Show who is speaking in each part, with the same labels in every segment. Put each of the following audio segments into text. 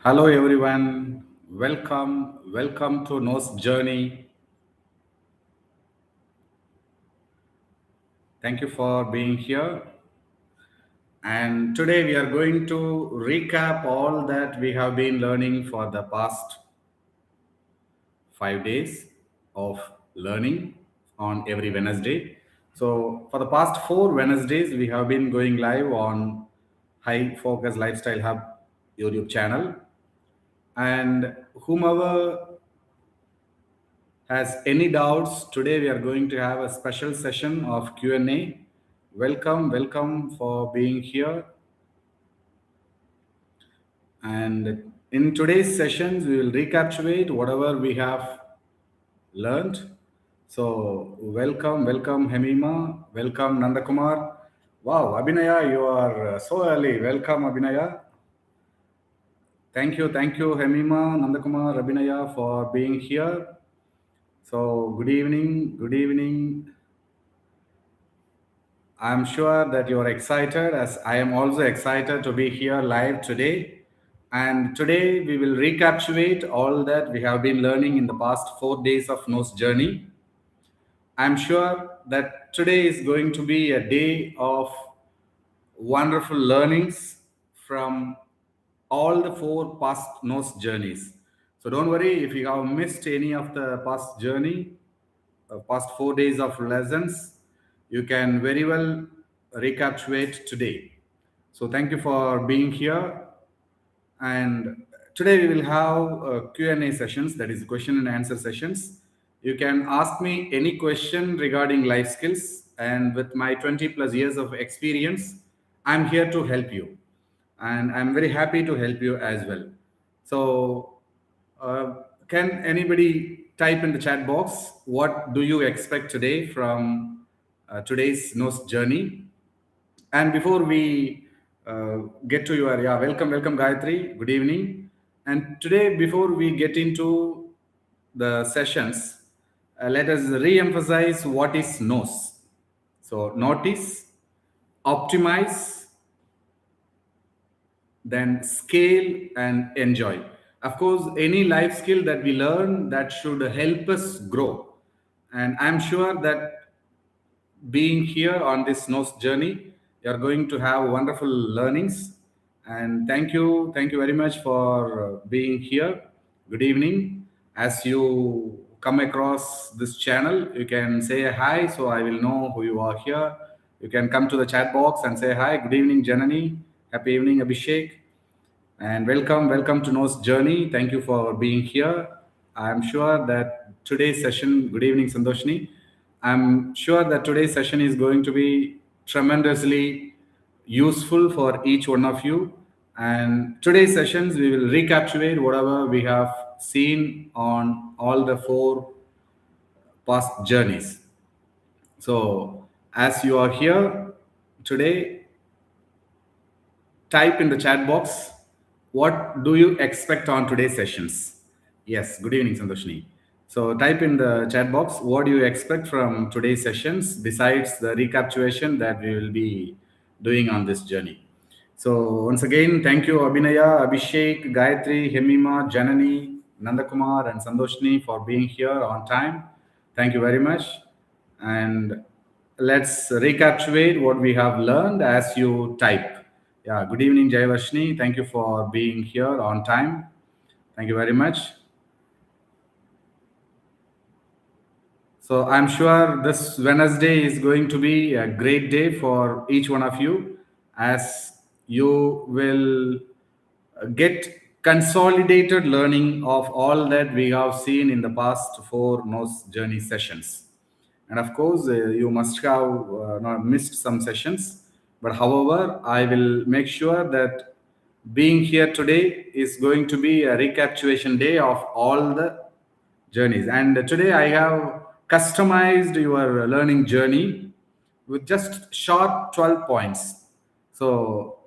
Speaker 1: Hello everyone. Welcome to N.O.S.E journey. Thank you for being here. And today we are going to recap all that we have been learning for the past 5 days of learning on every Wednesday. So for the past 4 Wednesdays, we have been going live on High Focus Lifestyle Hub YouTube channel. And whomever has any doubts, today we are going to have a special session of Q&A. Welcome for being here. And in today's sessions, we will recapitulate whatever we have learned. So welcome Hemima, welcome Nandakumar. Wow, Abhinaya, you are so early. Welcome Abhinaya. Thank you Hemima, Nandakumar, Abhinaya for being here. So good evening. I'm sure that you're excited, as I am also excited to be here live today. And today we will recapitulate all that we have been learning in the past 4 days of N.O.S.E journey. I'm sure that today is going to be a day of wonderful learnings from all the four past N.O.S.E journeys. So don't worry if you have missed any of the past journey, past 4 days of lessons, you can very well recapitulate today. So thank you for being here. And today we will have Q&A sessions, that is question and answer sessions. You can ask me any question regarding life skills, and with my 20 plus years of experience, I'm here to help you. And I'm very happy to help you as well. So uh, can anybody type in the chat box what do you expect today from today's N.O.S.E journey? And before we get to your, yeah, welcome Gayatri, good evening. And today, before we get into the sessions, let us re-emphasize what is N.O.S. So notice, optimize, then scale and enjoy. Of course, any life skill that we learn that should help us grow. And I'm sure that being here on this N.O.S journey, you're going to have wonderful learnings. And thank you very much for being here. Good evening. As you come across this channel, you can say hi, so I will know who you are here. You can come to the chat box and say hi. Good evening, Janani. Happy evening, Abhishek. And welcome to N.O.S journey. Thank you for being here. I'm sure that today's session, good evening, Sandoshni. I'm sure that today's session is going to be tremendously useful for each one of you. And today's sessions, we will recapitulate whatever we have seen on all the four past journeys. So, as you are here today, type in the chat box what do you expect on today's sessions. Yes, good evening, Santoshni. So type in the chat box what do you expect from today's sessions besides the recapitulation that we will be doing on this journey. So once again, thank you Abhinaya, Abhishek, Gayatri, Hemima, Janani, Nandakumar and Santoshni for being here on time. Thank you very much. And let's recapitulate what we have learned as you type. Yeah, good evening, Jayavashni. Thank you for being here on time. Thank you very much. So I'm sure this Wednesday is going to be a great day for each one of you, as you will get consolidated learning of all that we have seen in the past four N.O.S journey sessions. And of course, you must have not missed some sessions. But however, I will make sure that being here today is going to be a recapitulation day of all the journeys. And today I have customized your learning journey with just short 12 points. So,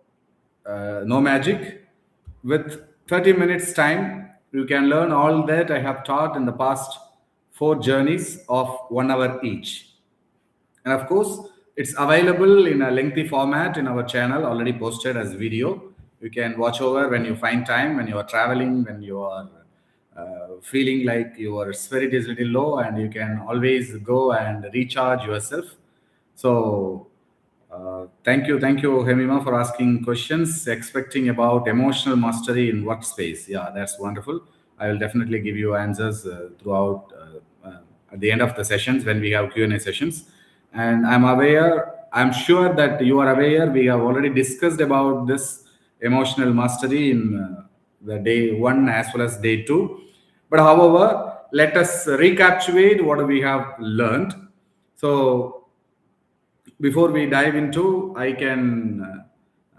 Speaker 1: no magic. With 30 minutes time, you can learn all that I have taught in the past four journeys of 1 hour each. And of course, it's available in a lengthy format in our channel, already posted as video. You can watch over when you find time, when you are traveling, when you are feeling like your spirit is a little low, and you can always go and recharge yourself. So thank you, Hemima, for asking questions, expecting about emotional mastery in workspace. Yeah, that's wonderful. I will definitely give you answers throughout at the end of the sessions when we have Q&A sessions. And I'm sure that you are aware, we have already discussed about this emotional mastery in the day one as well as day two. But however, let us recapitulate what we have learned. So before we dive into, I can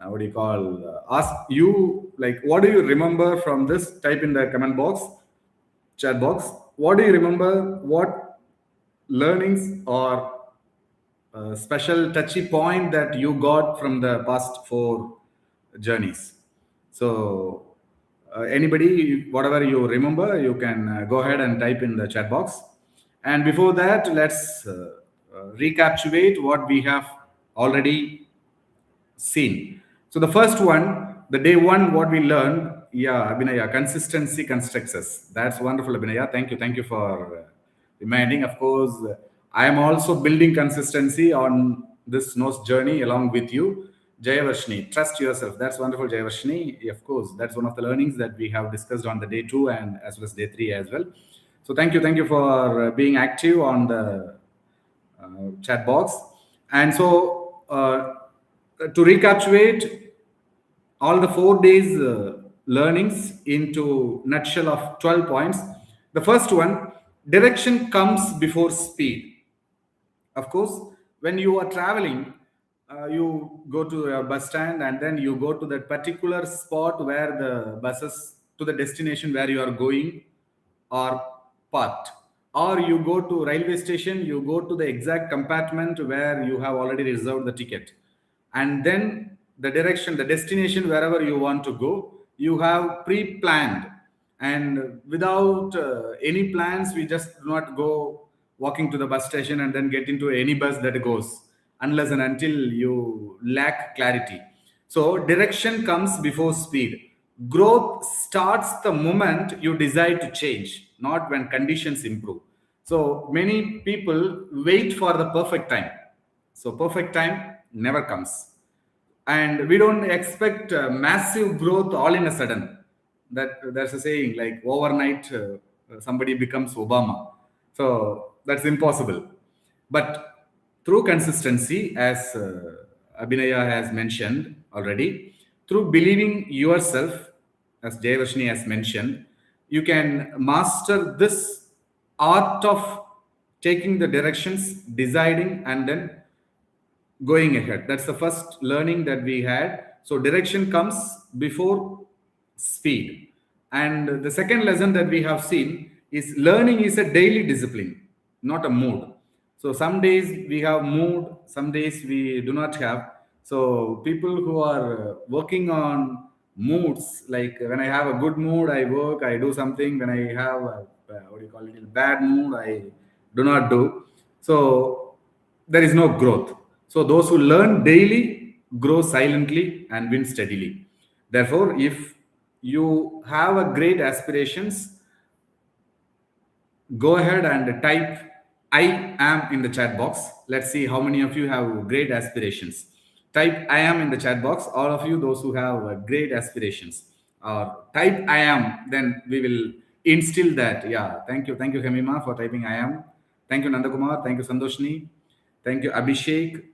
Speaker 1: what do you call ask you, like, what do you remember from this? Type in the comment box, chat box. What do you remember? What learnings or special touchy point that you got from the past four journeys? So anybody, whatever you remember, you can go ahead and type in the chat box. And before that, let's recapitulate what we have already seen. So the first one, the day one, what we learned, yeah, Abhinaya, consistency constructs us. That's wonderful, Abhinaya. Thank you for reminding. Of course, I am also building consistency on this nose journey along with you. Jayavarshini, trust yourself. That's wonderful, Jayavarshini. Of course, that's one of the learnings that we have discussed on the day two and as well as day three as well. So thank you for being active on the chat box. And so, to recapitulate all the 4 days learnings into nutshell of 12 points. The first one, direction comes before speed. Of course, when you are traveling, you go to a bus stand and then you go to that particular spot where the buses to the destination where you are going are parked, or you go to railway station, you go to the exact compartment where you have already reserved the ticket, and then the direction, the destination, wherever you want to go, you have pre-planned. And without any plans, we just do not go walking to the bus station and then get into any bus that goes, unless and until you lack clarity. So direction comes before speed. Growth starts the moment you decide to change, not when conditions improve. So many people wait for the perfect time. So perfect time never comes, and we don't expect massive growth all in a sudden. There's a saying like overnight somebody becomes Obama. So that's impossible. But through consistency, as Abhinaya has mentioned already, through believing yourself, as Jayavashni has mentioned, you can master this art of taking the directions, deciding, and then going ahead. That's the first learning that we had. So direction comes before speed. And the second lesson that we have seen is learning is a daily discipline, not a mood. So some days we have mood, some days we do not have. So people who are working on moods, like when I have a good mood, I work, I do something. When I have a, what do you call it, a bad mood, I do not do. So there is no growth. So those who learn daily grow silently and win steadily. Therefore, if you have a great aspirations, go ahead and type I am in the chat box. Let's see how many of you have great aspirations. Type I am in the chat box. All of you, those who have great aspirations, or type I am, then we will instill that. Yeah, thank you, Hemima, for typing I am. Thank you, Nandakumar. Thank you, Sandoshni. Thank you, Abhishek.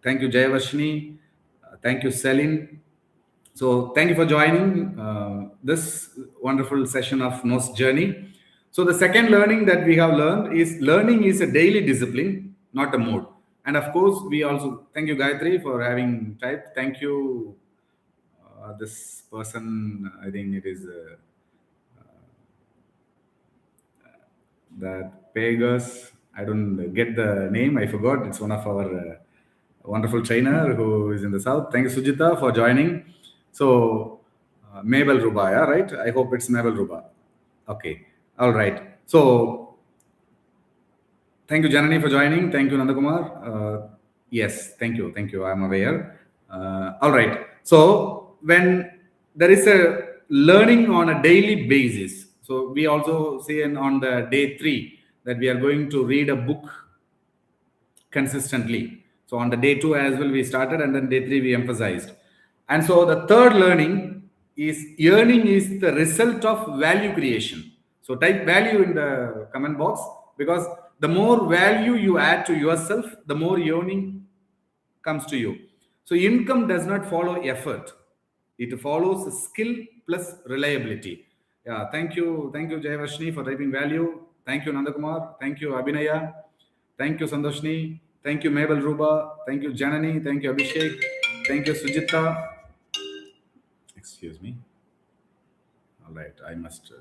Speaker 1: Thank you, Jayavashni. Thank you, Selin. So thank you for joining this wonderful session of N.O.S.E journey. So the second learning that we have learned is learning is a daily discipline, not a mode. And of course, we also thank you, Gayatri, for having typed. Thank you, this person. I think it is that Pegasus. I don't get the name. I forgot. It's one of our wonderful trainer who is in the south. Thank you, Sujita, for joining. So, Mabel Rubaya, right? I hope it's Mabel Ruba. Okay. All right. So, thank you, Janani, for joining. Thank you, Nandakumar. Yes, thank you. Thank you. I'm aware. All right. So, when there is a learning on a daily basis, so we also see on the day 3 that we are going to read a book consistently. So on the day 2 as well we started, and then day 3 we emphasized. And so the third learning is earning is the result of value creation. So type value in the comment box, because the more value you add to yourself, the more earning comes to you. So income does not follow effort; it follows skill plus reliability. Yeah, thank you, Jayavashni, for typing value. Thank you, Nandakumar. Thank you, Abhinaya. Thank you, Sandoshni. Thank you, Mabel Ruba. Thank you, Janani. Thank you, Abhishek. Thank you, Sujita. Excuse me. All right, I must.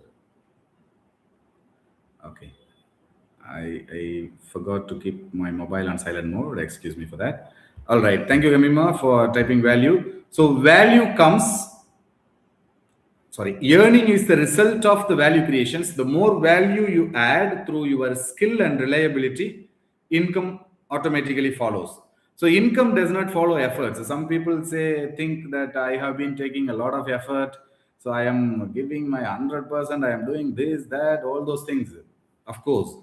Speaker 1: Okay. I forgot to keep my mobile on silent mode. Excuse me for that. All right. Thank you, Hemima, for typing value. So value comes, sorry, earning is the result of the value creations. The more value you add through your skill and reliability, income automatically follows. So income does not follow efforts. Some people think that I have been taking a lot of effort, so I am giving my 100%, I am doing this, that, all those things. Of course,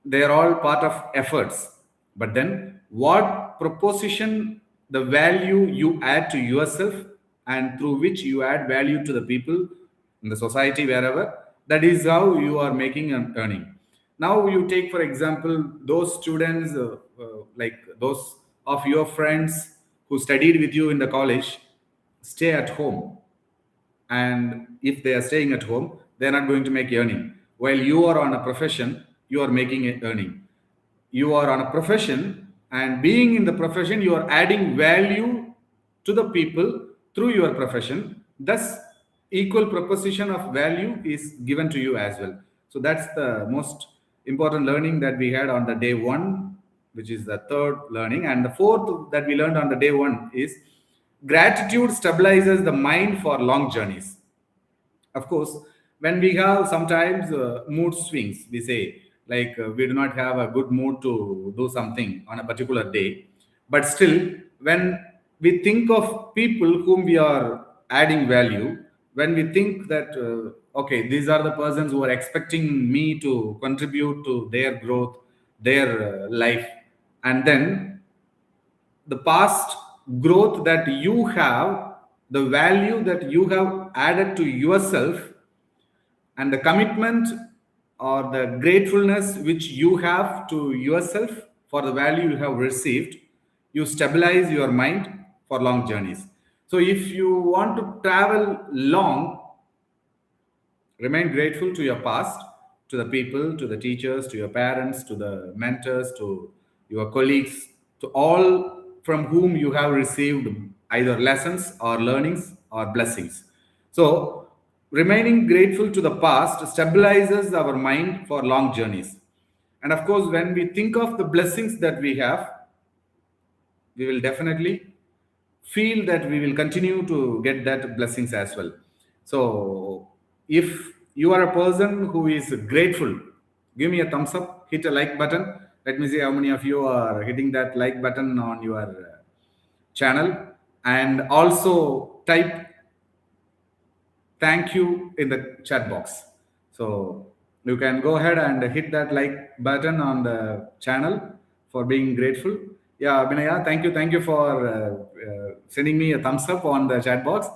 Speaker 1: they are all part of efforts, but then what proposition, the value you add to yourself, and through which you add value to the people in the society, wherever, that is how you are making an earning. Now you take for example those students, like those of your friends who studied with you in the college, stay at home, and if they are staying at home, they are not going to make earning. While you are on a profession, you are making a earning. You are on a profession, and being in the profession, you are adding value to the people through your profession. Thus equal proposition of value is given to you as well. So that's the most important learning that we had on the day 1, which is the third learning. And the fourth that we learned on the day 1 is gratitude stabilizes the mind for long journeys. Of course, when we have sometimes mood swings, we say, like we do not have a good mood to do something on a particular day, but still when we think of people whom we are adding value, when we think that okay, these are the persons who are expecting me to contribute to their growth, their life, and then the past growth that you have, the value that you have added to yourself, and the commitment or the gratefulness which you have to yourself for the value you have received, you stabilize your mind for long journeys. So if you want to travel long, remain grateful to your past, to the people, to the teachers, to your parents, to the mentors, to your colleagues, to all from whom you have received either lessons or learnings or blessings. So, remaining grateful to the past stabilizes our mind for long journeys. And of course, when we think of the blessings that we have, we will definitely feel that we will continue to get that blessings as well. So if you are a person who is grateful, give me a thumbs up, hit a like button. Let me see how many of you are hitting that like button on your channel, and also type thank you in the chat box. So you can go ahead and hit that like button on the channel for being grateful. Yeah, Abhinaya, thank you for sending me a thumbs up on the chat box.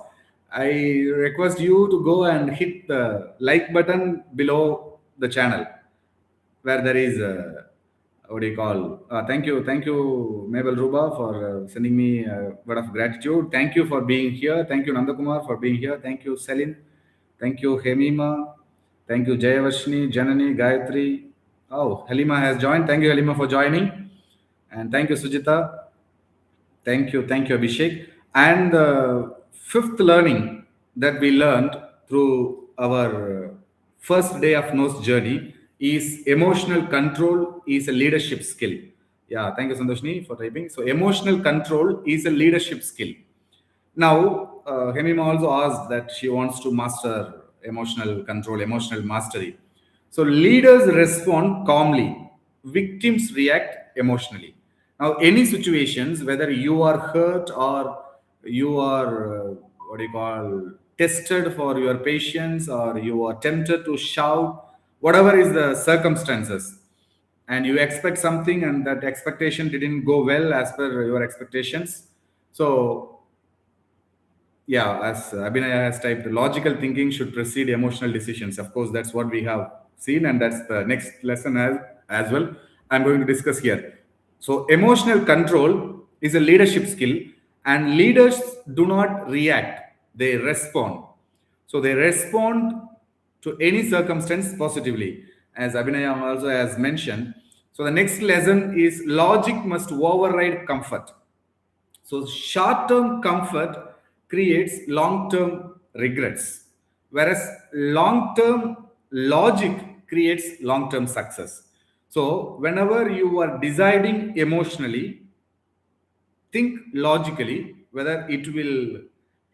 Speaker 1: I request you to go and hit the like button below the channel, where there is what do you call? Thank you, Mabel Ruba, for sending me a word of gratitude. Thank you for being here. Thank you, Nandakumar, for being here. Thank you, Selin. Thank you, Hemima. Thank you, Jayavashni, Janani, Gayatri. Oh, Halima has joined. Thank you, Halima, for joining. And thank you, Sujita. Thank you, Abhishek. And the fifth learning that we learned through our first day of N.O.S.E journey is emotional control is a leadership skill. Yeah, thank you, Sandoshni, for typing. So, emotional control is a leadership skill. Now, Hemima also asked that she wants to master emotional control, emotional mastery. So, leaders respond calmly, victims react emotionally. Now, any situations, whether you are hurt or you are, what do you call, tested for your patience, or you are tempted to shout, whatever is the circumstances, and you expect something and that expectation didn't go well as per your expectations. So yeah, as Abhinaya has typed, logical thinking should precede emotional decisions. Of course, that's what we have seen, and that's the next lesson as well. I'm going to discuss here. So, emotional control is a leadership skill, and leaders do not react, they respond. So, they respond to any circumstance positively, as Abhinaya also has mentioned. So, the next lesson is logic must override comfort. So, short term comfort creates long term regrets, whereas long term logic creates long term success. So, whenever you are deciding emotionally, think logically whether it will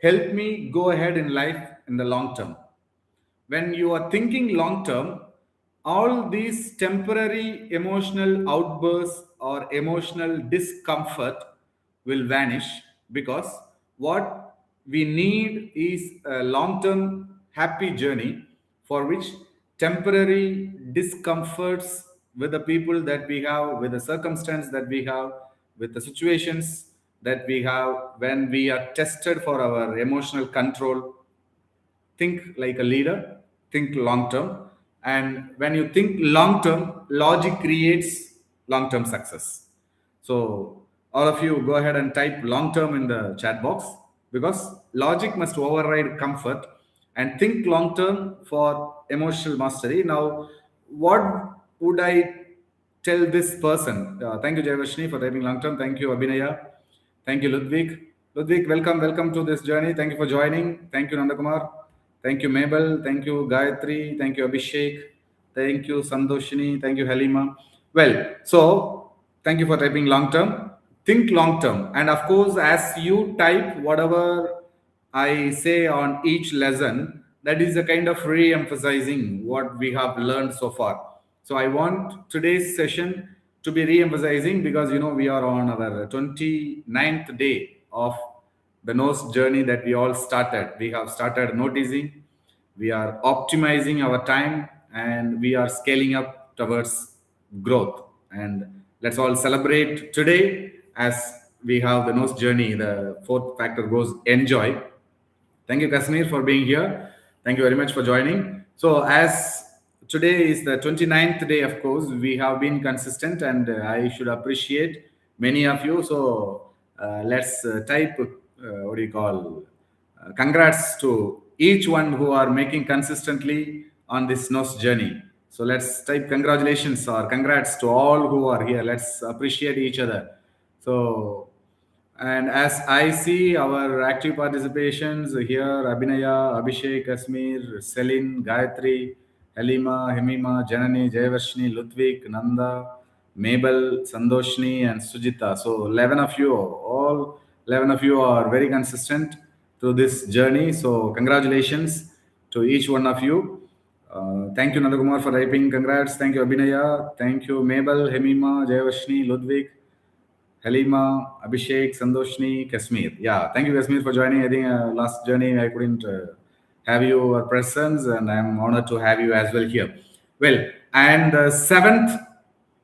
Speaker 1: help me go ahead in life in the long term. When you are thinking long term, all these temporary emotional outbursts or emotional discomfort will vanish, because what we need is a long term happy journey, for which temporary discomforts with the people that we have, with the circumstance that we have, with the situations that we have, when we are tested for our emotional control, think like a leader, think long term. And when you think long term, logic creates long term success. So, all of you go ahead and type long term in the chat box, because logic must override comfort, and think long term for emotional mastery. Now, what would I tell this person? Thank you, Jayavashni, for typing long term. Thank you, Abhinaya. Thank you, Ludwig. Ludwig, welcome to this journey. Thank you for joining. Thank you, Nandakumar. Thank you, Mabel. Thank you, Gayatri. Thank you, Abhishek. Thank you, Sandoshini. Thank you, Halima. Well, so thank you for typing long term. Think long term. And of course, as you type whatever I say on each lesson, that is a kind of re emphasizing what we have learned so far. So I want today's session to be re-emphasizing, because we are on our 29th day of the nose journey that we all started. We have started noticing, we are optimizing our time, and we are scaling up towards growth. And let's all celebrate today as we have the nose journey. The fourth factor goes enjoy. Thank you, Kashmir, for being here. Thank you very much for joining. So, as today is the 29th day, of course, we have been consistent, and I should appreciate many of you. So, let's type, what do you call, congrats to each one who are making consistently on this nose journey. So, let's type congratulations or congrats to all who are here. Let's appreciate each other. So, and as I see our active participations here, Abhinaya, Abhishek, Kasmir, Selin, Gayatri, Halima, Hemima, Janani, Jayavashni, Ludwig, Nanda, Mabel, Sandoshni, and Sujita. So 11 of you, all 11 of you are very consistent through this journey. So congratulations to each one of you. Thank you, Nandakumar, for typing. Congrats. Thank you, Abhinaya. Thank you, Mabel, Hemima, Jayavashni, Ludwig, Halima, Abhishek, Sandoshni, Kashmir. Yeah, thank you, Kashmir, for joining. I think last journey I couldn't have your presence, and I'm honored to have you as well here. Well, and the seventh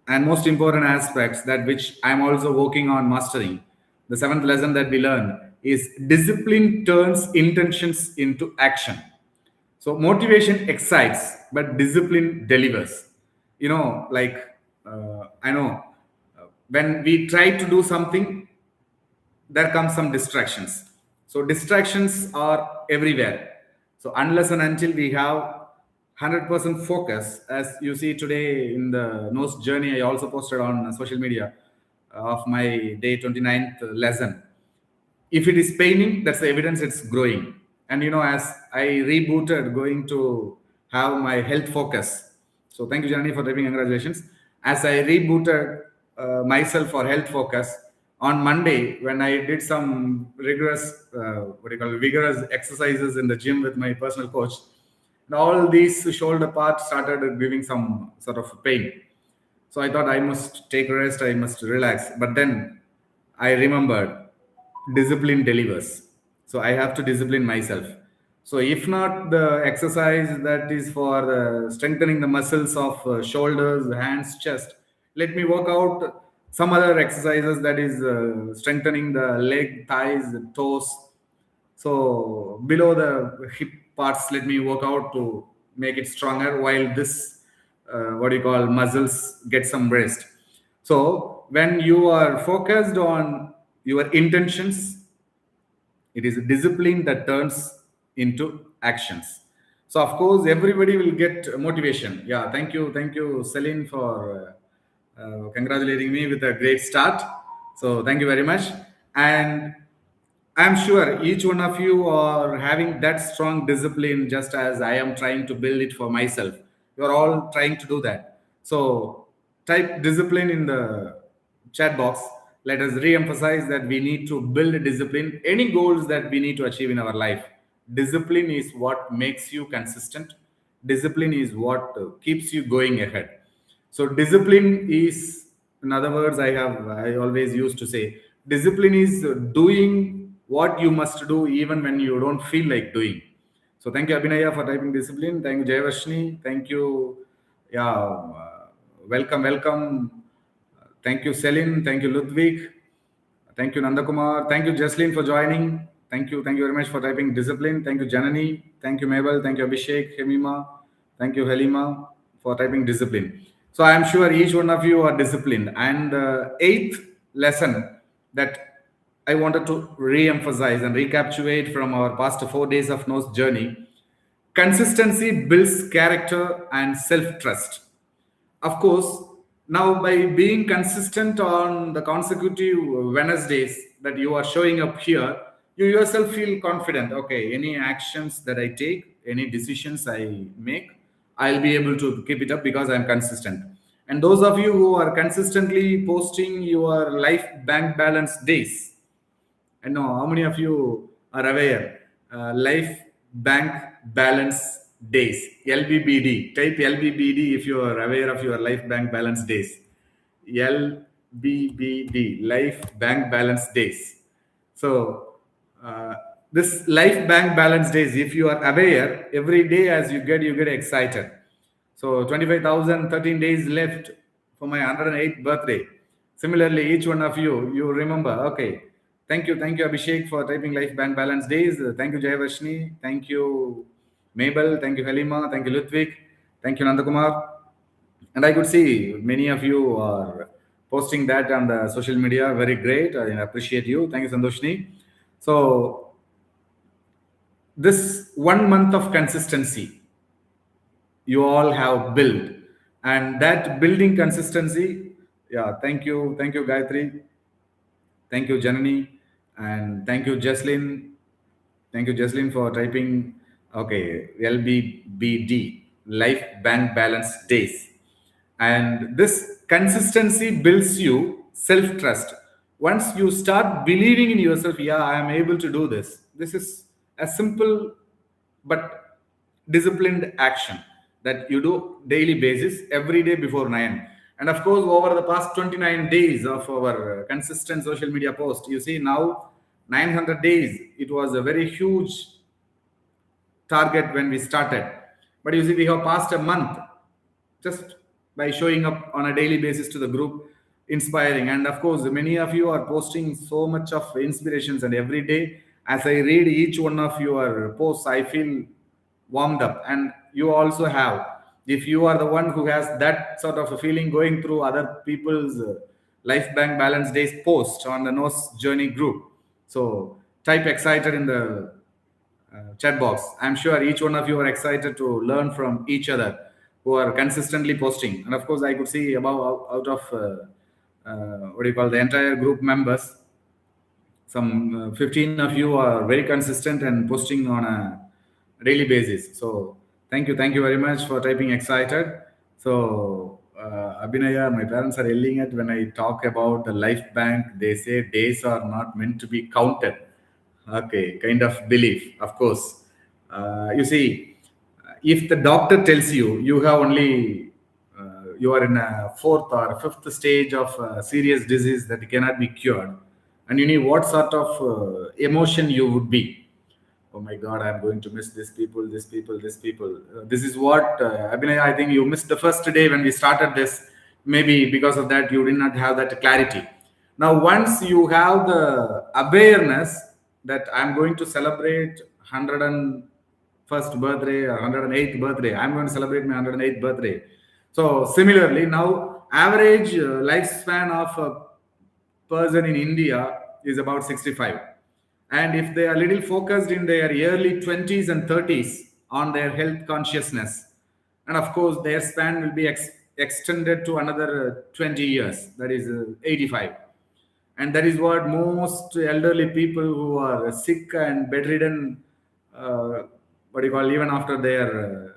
Speaker 1: and most important aspects that which I'm also working on mastering. The seventh lesson that we learn is discipline turns intentions into action. So motivation excites, but discipline delivers. Like I know when we try to do something, there comes some distractions. So distractions are everywhere. So unless and until we have 100% focus, as you see today in the nose journey, I also posted on social media of my day 29th lesson. If it is paining, that's the evidence it's growing. And as I rebooted, going to have my health focus. So thank you, Janani, for typing congratulations. As I rebooted myself for health focus on Monday, when I did some rigorous, vigorous exercises in the gym with my personal coach, and all these shoulder parts started giving some sort of pain. So I thought I must take a rest, I must relax. But then I remembered discipline delivers. So I have to discipline myself. So if not the exercise that is for strengthening the muscles of shoulders, hands, chest, let me work out some other exercises that is strengthening the leg, thighs, toes. So below the hip parts, let me work out to make it stronger while this, what you call muscles, get some rest. So when you are focused on your intentions, it is a discipline that turns into actions. So of course, everybody will get motivation. Yeah, thank you, Celine, for congratulating me with a great start. So thank you very much. And I'm sure each one of you are having that strong discipline, just as I am trying to build it for myself. You're all trying to do that. So type discipline in the chat box. Let us re-emphasize that we need to build a discipline. Any goals that we need to achieve in our life, discipline is what makes you consistent. Discipline is what keeps you going ahead. So discipline is, in other words, I always used to say, discipline is doing what you must do even when you don't feel like doing. So thank you, Abhinaya, for typing discipline. Thank you, Jayavashni. Thank you. Yeah, welcome, welcome. Thank you, Selin. Thank you, Ludwig. Thank you, Nandakumar. Thank you, Jaslin, for joining. Thank you. Thank you very much for typing discipline. Thank you, Janani. Thank you, Mabel. Thank you, Abhishek, Hemima. Thank you, Halima, for typing discipline. So I am sure each one of you are disciplined. And the eighth lesson that I wanted to re-emphasize and recapitulate from our past 4 days of Nose journey: consistency builds character and self-trust. Of course, now by being consistent on the consecutive Wednesdays that you are showing up here, you yourself feel confident. Okay, any actions that I take, any decisions I make, I'll be able to keep it up because I'm consistent. And those of you who are consistently posting your life bank balance days, I know how many of you are aware. Life Bank Balance Days, LBBD. Type LBBD if you are aware of your Life Bank Balance Days. LBBD, Life Bank Balance Days. So, this Life Bank Balance Days, if you are aware, every day as you get excited. So 25,013 days left for my 108th birthday. Similarly, each one of you, you remember, okay. Thank you, Abhishek, for typing Life Bank Balance Days. Thank you, Jayavashni. Thank you, Mabel. Thank you, Halima. Thank you, Ludwig. Thank you, Nandakumar. And I could see many of you are posting that on the social media. Very great. I appreciate you. Thank you, Sandoshni. So, this 1 month of consistency you all have built, and that building consistency, yeah, thank you, Gayatri. Thank you, Janani. And thank you, Jaslin. Thank you, Jaslin, for typing. Okay, LBBD, Life Bank Balance Days. And this consistency builds you self trust. Once you start believing in yourself, yeah, I am able to do this. This is a simple but disciplined action that you do daily basis every day before 9. And of course, over the past 29 days of our consistent social media post, you see now 900 days, it was a very huge target when we started. But you see, we have passed a month just by showing up on a daily basis to the group, inspiring. And of course, many of you are posting so much of inspirations, and every day as I read each one of your posts, I feel warmed up. And you also have, if you are the one who has that sort of a feeling going through other people's Life Bank Balance Days post on the Nose Journey group, so type excited in the chat box. I'm sure each one of you are excited to learn from each other who are consistently posting. And of course, I could see above out of what do you call the entire group members, some 15 of you are very consistent and posting on a daily basis. So thank you very much for typing excited. So Abhinaya, my parents are yelling at when I talk about the life bank. They say days are not meant to be counted. Okay, kind of belief, of course. You see, if the doctor tells you you have only you are in a fourth or fifth stage of a serious disease that cannot be cured, and you knew what sort of emotion you would be. Oh my God, I'm going to miss these people, these people, these people. This is what I think you missed the first day when we started this. Maybe because of that, you did not have that clarity. Now, once you have the awareness that I'm going to celebrate 101st birthday or 108th birthday, I'm going to celebrate my 108th birthday. So, similarly, now average lifespan of a person in India is about 65. And if they are little focused in their early 20s and 30s on their health consciousness, and of course, their span will be extended to another 20 years, that is 85. And that is what most elderly people who are sick and bedridden, uh, what do you call, even after their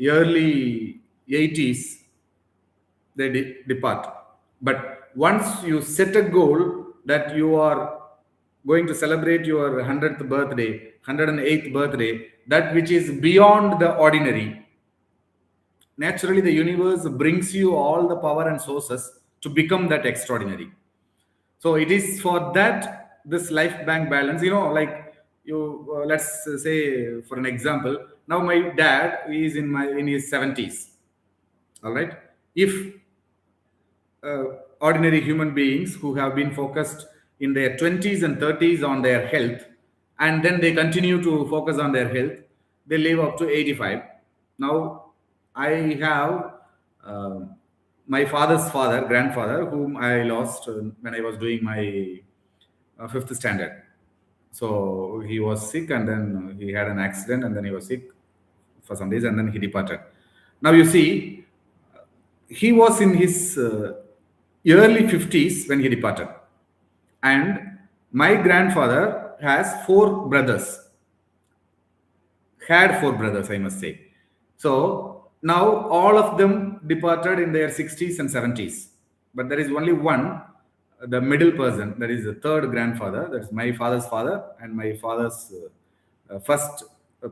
Speaker 1: early 80s, they depart. But once you set a goal that you are going to celebrate your 100th birthday, 108th birthday, that which is beyond the ordinary, naturally the universe brings you all the power and sources to become that extraordinary. So it is for that this life bank balance, like you, let's say for an example, now my dad is in his 70s. All right. If uh, ordinary human beings who have been focused in their 20s and 30s on their health, and then they continue to focus on their health, they live up to 85. Now I have uh, my father's father, grandfather, whom I lost when I was doing my fifth standard. So he was sick, and then he had an accident, and then he was sick for some days, and then he departed. Now you see, he was in his early 50s when he departed. And my grandfather has four brothers, had four brothers, I must say. So now all of them departed in their 60s and 70s. But there is only one, the middle person, that is the third grandfather, that is my father's father and my father's first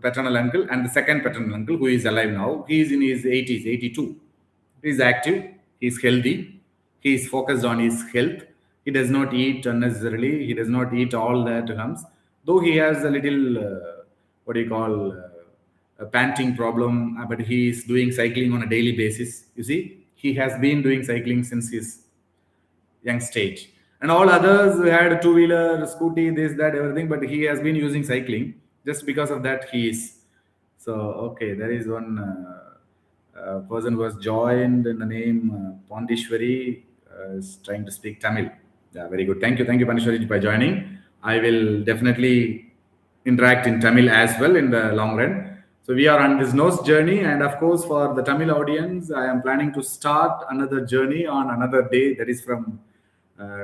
Speaker 1: paternal uncle and the second paternal uncle who is alive now. He is in his 80s, 82. He is active, he is healthy, he is focused on his health. He does not eat unnecessarily, he does not eat all that comes. Though he has a little, what do you call, a panting problem, but he is doing cycling on a daily basis. You see, he has been doing cycling since his young stage. And all others who had two wheeler, scooty, this, that, everything, but he has been using cycling. Just because of that, he is. So, okay, there is one person who has joined in the name Pondishwari, is trying to speak Tamil. Yeah, very good. Thank you, Pondishwari, by joining. I will definitely interact in Tamil as well in the long run. So we are on this nose journey, and of course, for the Tamil audience, I am planning to start another journey on another day. That is from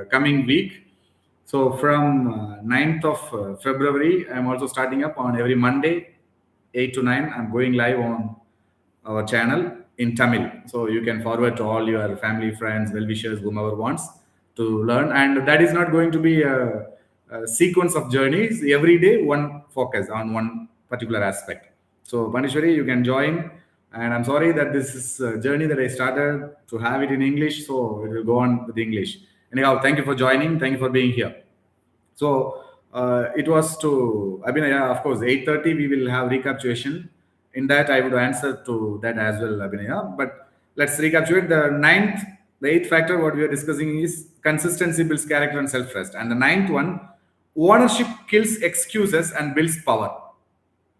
Speaker 1: coming week. So from 9th of February, I'm also starting up on every Monday, 8 to 9. I'm going live on our channel in Tamil. So you can forward to all your family, friends, well-wishers, whomever wants to learn. And that is not going to be a sequence of journeys. Every day, one focus on one particular aspect. So Pandishwari, you can join. And I'm sorry that this is a journey that I started to have it in English. So it will go on with English. Anyhow, thank you for joining. Thank you for being here. So it was to, Abhinaya, of course, 8:30 we will have recapitulation. In that, I would answer to that as well, Abhinaya. But let's recapitulate. The eighth factor, what we are discussing is consistency builds character and self-trust. And the ninth one, ownership kills excuses and builds power.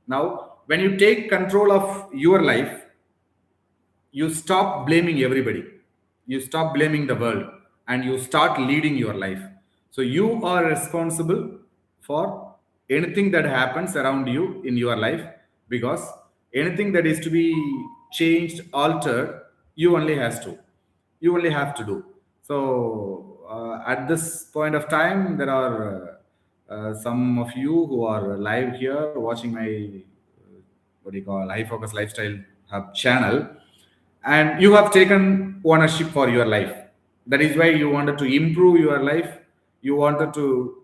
Speaker 1: Now, when you take control of your life, you stop blaming everybody, you stop blaming the world, and you start leading your life. So you are responsible for anything that happens around you in your life, because anything that is to be changed, altered, you only has to you only have to do. So at this point of time, there are some of you who are live here watching my what do you call high focus lifestyle hub channel, and you have taken ownership for your life. That is why you wanted to improve your life, you wanted to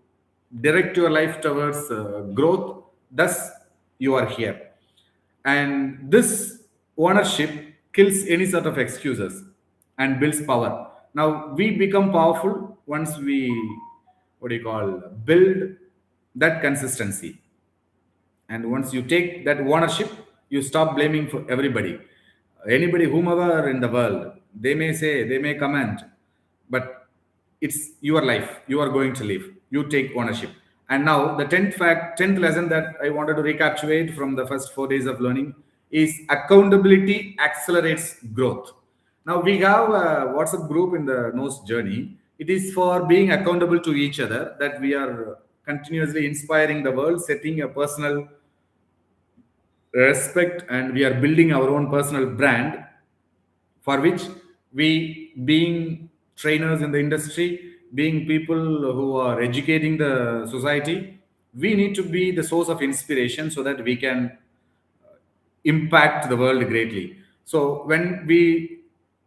Speaker 1: direct your life towards growth. Thus you are here, and this ownership kills any sort of excuses and builds power. Now we become powerful once we what do you call, build that consistency. And once you take that ownership, you stop blaming for everybody, anybody, whomever in the world. They may say, they may comment, but it's your life. You are going to live. You take ownership. And now the 10th lesson that I wanted to recapitulate from the first 4 days of learning is accountability accelerates growth. Now we have a WhatsApp group in the Nose journey. It is for being accountable to each other, that we are continuously inspiring the world, setting a personal respect, and we are building our own personal brand, for which we, being trainers in the industry, being people who are educating the society, we need to be the source of inspiration so that we can impact the world greatly. So when we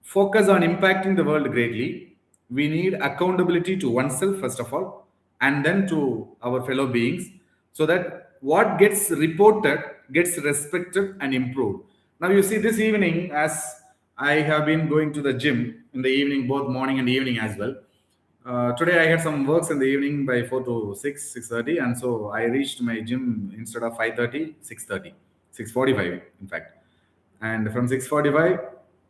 Speaker 1: focus on impacting the world greatly, we need accountability to oneself first of all, and then to our fellow beings, so that what gets reported gets respected and improved. Now you see, this evening, as I have been going to the gym in the evening, both morning and evening as well. Today I had some works in the evening by 4 to 6, 6:30, and so I reached my gym instead of 5:30, 6:30, 6:45, in fact. And from 6:45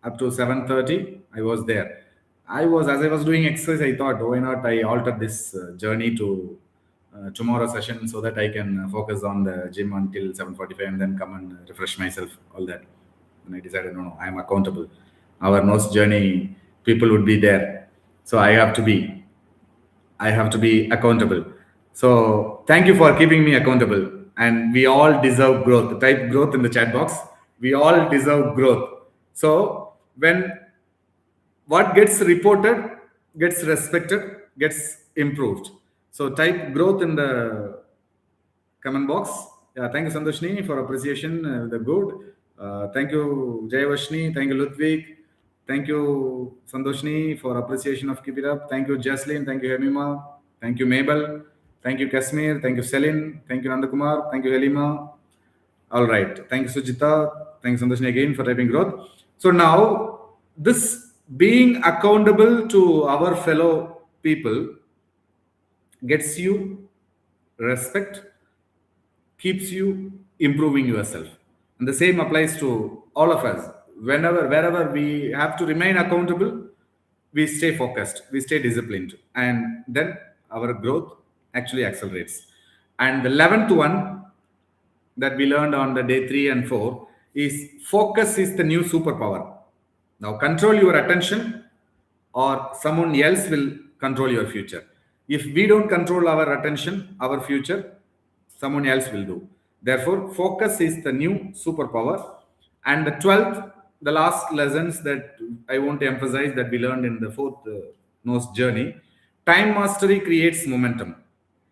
Speaker 1: up to 7:30, I was there. As I was doing exercise, I thought, why not I alter this journey to tomorrow session, so that I can focus on the gym until 7:45 and then come and refresh myself, all that. And I decided, no, no, I am accountable. Our nose journey, people would be there. So I have to be accountable. So thank you for keeping me accountable. And we all deserve growth. Type growth in the chat box. We all deserve growth. So when what gets reported gets respected, gets improved. So type growth in the comment box. Yeah, thank you, Santoshni, for appreciation. The good. Thank you, Jayavashni. Thank you, Ludwig. Thank you, Santoshni, for appreciation of keep it up. Thank you, Jaslyn. Thank you, Hemima. Thank you, Mabel. Thank you, Kashmir. Thank you, Selin. Thank you, Nandakumar. Thank you, Helima. All right. Thank you, Sujita. Thanks, Santoshni, again for typing growth. So now, this being accountable to our fellow people gets you respect, keeps you improving yourself. And the same applies to all of us. Whenever, wherever we have to remain accountable, we stay focused, we stay disciplined, and then our growth actually accelerates. And the 11th one that we learned on the day 3 and 4 is focus is the new superpower. Now control your attention, or someone else will control your future. If we don't control our attention, our future, someone else will do. Therefore, focus is the new superpower. And the 12th, the last lessons that I want to emphasize that we learned in the fourth nose journey, time mastery creates momentum.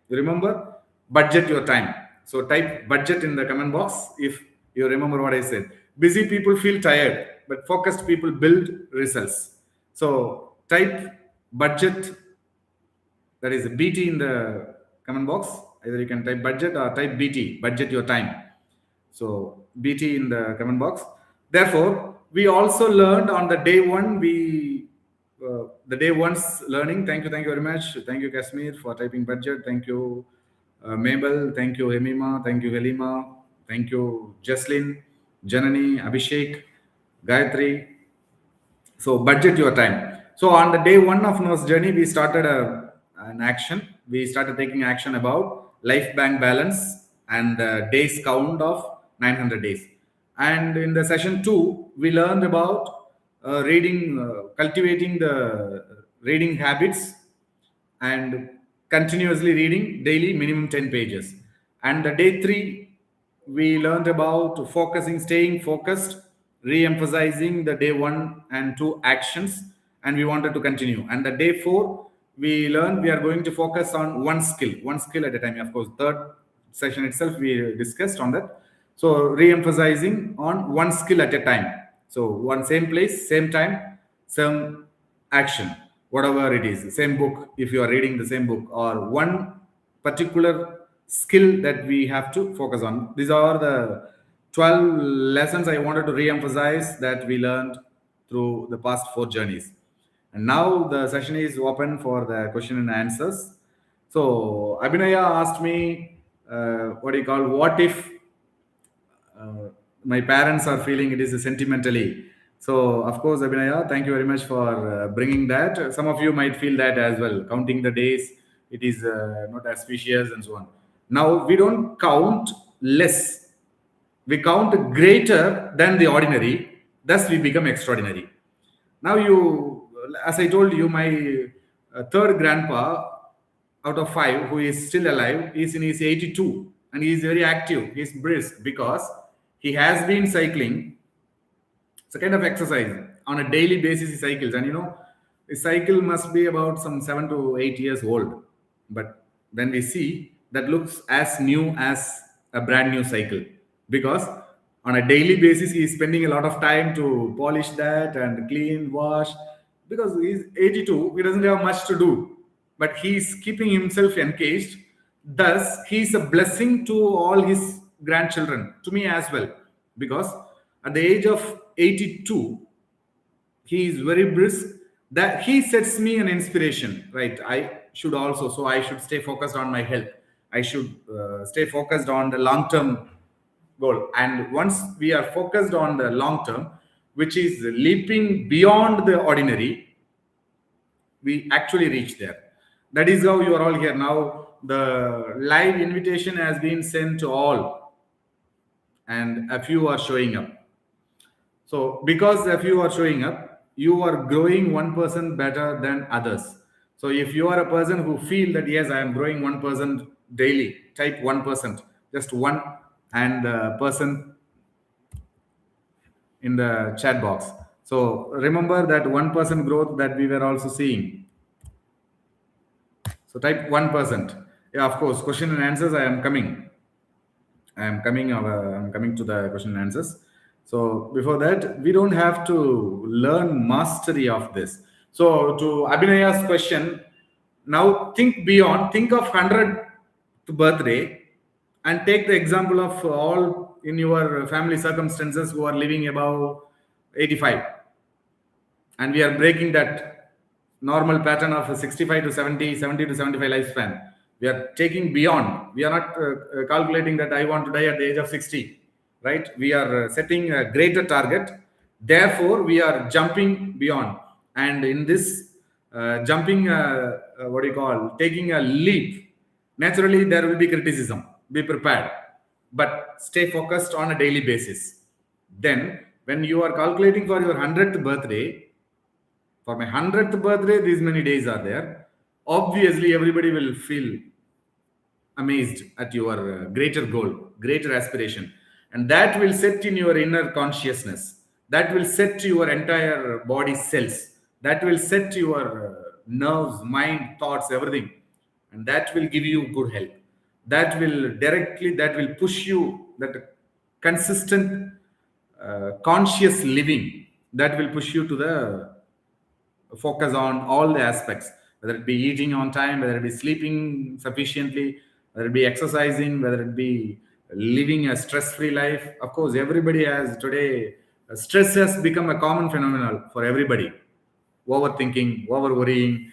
Speaker 1: You remember? Budget your time. So type budget in the comment box if you remember what I said. Busy people feel tired, but focused people build results. So type budget, that is a BT in the comment box. Either you can type budget or type BT, budget your time. So BT in the comment box. Therefore, we also learned on the day one, the day one's learning. Thank you very much. Thank you, Kashmir, for typing budget. Thank you, Mabel. Thank you, Hemima. Thank you, Helima. Thank you, Jaslyn, Janani, Abhishek, Gayatri. So budget your time. So on the day one of N.O.S.E journey, we started an action. We started taking action about life bank balance and the days count of 900 days. And in the session 2, we learned about reading, cultivating the reading habits, and continuously reading daily minimum 10 pages. And the day 3, we learned about focusing, staying focused, re-emphasizing the day 1 and 2 actions, and we wanted to continue. And the day 4, we learned we are going to focus on one skill at a time. Of course, third session itself we discussed on that. So re-emphasizing on one skill at a time. So one same place, same time, same action, whatever it is, same book, if you are reading the same book, or one particular skill that we have to focus on. These are the 12 lessons I wanted to re-emphasize that we learned through the past 4 journeys. And now the session is open for the question and answers. So Abhinaya asked me, what do you call, what if uh, my parents are feeling it is sentimentally. So, of course, Abhinaya, thank you very much for bringing that. Some of you might feel that as well. Counting the days, it is not auspicious and so on. Now, we don't count less, we count greater than the ordinary, thus, we become extraordinary. Now, as I told you, my third grandpa out of five who is still alive is in his 82 and he is very active. He is brisk because he has been cycling. It's a kind of exercise on a daily basis. He cycles, and the cycle must be about some 7 to 8 years old. But when we see that looks as new as a brand new cycle because on a daily basis he is spending a lot of time to polish that and clean, wash because he's 82. He doesn't have much to do, but he's keeping himself engaged. Thus, he's a blessing to all his grandchildren, to me as well, because at the age of 82, he is very brisk. That he sets me an inspiration, right? I should also, so I should stay focused on my health. I should stay focused on the long term goal. And once we are focused on the long term, which is leaping beyond the ordinary, we actually reach there. That is how you are all here now. The live invitation has been sent to all, and a few are showing up. So, because a few are showing up, you are growing 1% better than others. So, if you are a person who feel that yes, I am growing 1% daily, type 1%, just one, and person in the chat box. So, remember that 1% growth that we were also seeing. So type 1%. Yeah, of course. Question and answers. I am coming. I'm coming to the question and answers. So before that, we don't have to learn mastery of this. So to Abhinaya's question, now think beyond. Think of 100th birthday, and take the example of all in your family circumstances who are living above 85, and we are breaking that normal pattern of a 65 to 70, 70 to 75 lifespan. We are taking beyond. We are not calculating that I want to die at the age of 60, right? We are setting a greater target. Therefore, we are jumping beyond. And in this jumping, what do you call, taking a leap, naturally there will be criticism. Be prepared, but stay focused on a daily basis. Then, when you are calculating for your 100th birthday, for my 100th birthday, these many days are there. Obviously, everybody will feel amazed at your greater goal, greater aspiration. And that will set in your inner consciousness. That will set your entire body cells. That will set your nerves, mind, thoughts, everything. And that will give you good health. That will push you, that consistent, conscious living, that will push you to the focus on all the aspects, whether it be eating on time, whether it be sleeping sufficiently, whether it be exercising, whether it be living a stress-free life. Of course, everybody has today, stress has become a common phenomenon for everybody. Overthinking, over worrying,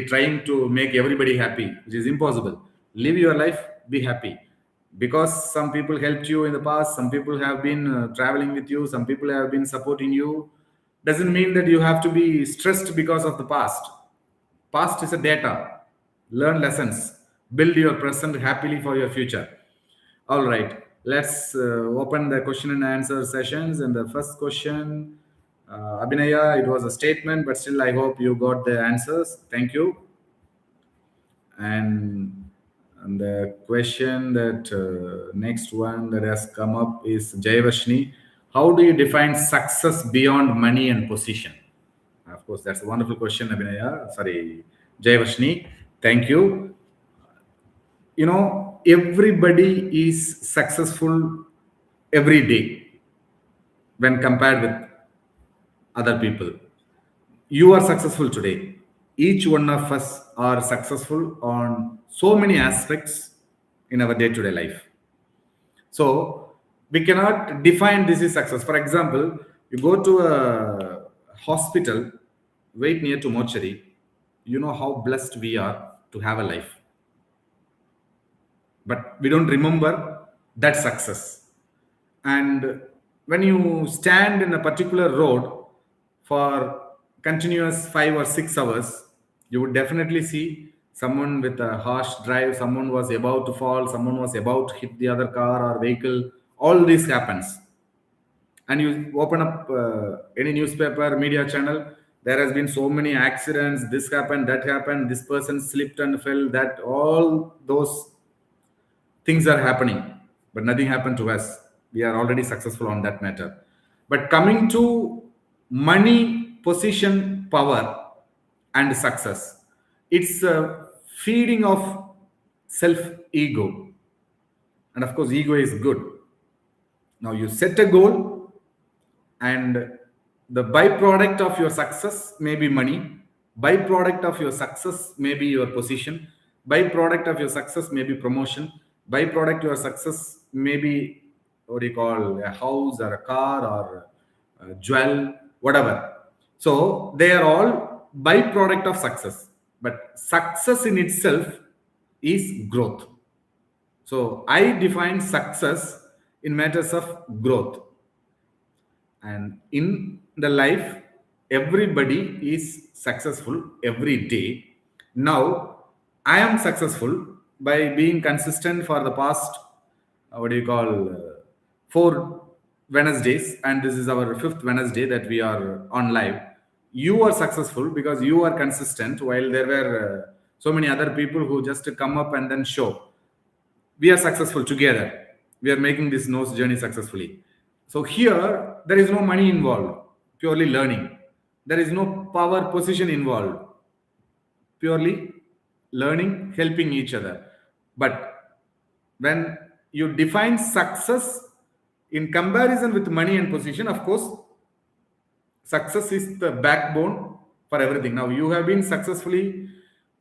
Speaker 1: trying to make everybody happy, which is impossible. Live your life, be happy. Because some people helped you in the past, some people have been traveling with you, some people have been supporting you, doesn't mean that you have to be stressed because of the past. Past is a data. Learn lessons. Build your present happily for your future. All right. Let's open the question and answer sessions. And the first question, Abhinaya, it was a statement, but still, I hope you got the answers. Thank you. And the question that next one that has come up is Jayavashni. How do you define success beyond money and position? Of course, that's a wonderful question, Abhinaya. Sorry, Jayavashni. Thank you. Everybody is successful every day when compared with other people. You are successful today. Each one of us are successful on so many aspects in our day-to-day life. So we cannot define this is success. For example, you go to a hospital, wait near to mortuary. You know how blessed we are. to have a life, but we don't remember that success. And when you stand in a particular road for continuous 5 or 6 hours, you would definitely see someone with a harsh drive, someone was about to fall, someone was about to hit the other car or vehicle. All this happens. And you open up any newspaper, media channel, there has been so many accidents, this happened, that happened, this person slipped and fell, that all those things are happening, but nothing happened to us. We are already successful on that matter. But coming to money, position, power, and success, it's a feeding of self ego. And of course, ego is good. Now, you set a goal, and the byproduct of your success may be money, byproduct of your success may be your position, byproduct of your success may be promotion, byproduct of your success may be what do you call a house or a car or a jewel, whatever. So they are all byproduct of success, but success in itself is growth. So I define success in matters of growth. And in the life, everybody is successful every day. Now, I am successful by being consistent for the past, what do you call, 4 Wednesdays, and this is our fifth Wednesday that we are on live. You are successful because you are consistent, while there were so many other people who just come up and then show. We are successful together. We are making this nose journey successfully. So here, there is no money involved, purely learning. There is no power position involved, purely learning, helping each other. But when you define success in comparison with money and position, of course, success is the backbone for everything. Now, you have been successfully,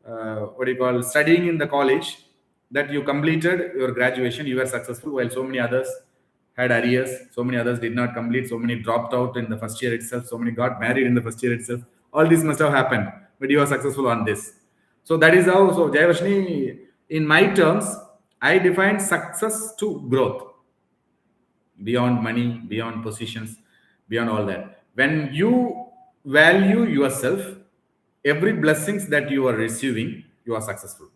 Speaker 1: what do you call, studying in the college, that you completed your graduation, you were successful, while so many others had arrears, so many others did not complete, so many dropped out in the first year itself, so many got married in the first year itself. All this must have happened, but you are successful on this. So that is how, so Jayavashni, in my terms, I define success to growth beyond money, beyond positions, beyond all that. When you value yourself, every blessings that you are receiving, you are successful.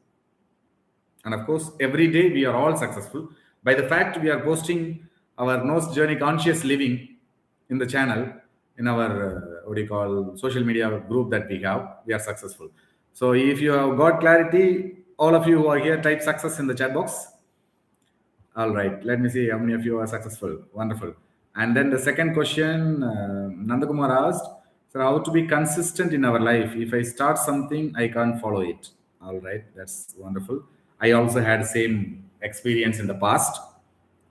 Speaker 1: And of course, every day we are all successful. By the fact we are posting our N.O.S.E Journey Conscious Living in the channel, in our, what do you call, social media group that we are successful. So if you have got clarity, all of you who are here, type success in the chat box. All right, let me see how many of you are successful. Wonderful. And then the second question, Nandakumar asked, "Sir, how to be consistent in our life? If I start something, I can't follow it." All right, that's wonderful. I also had same experience in the past.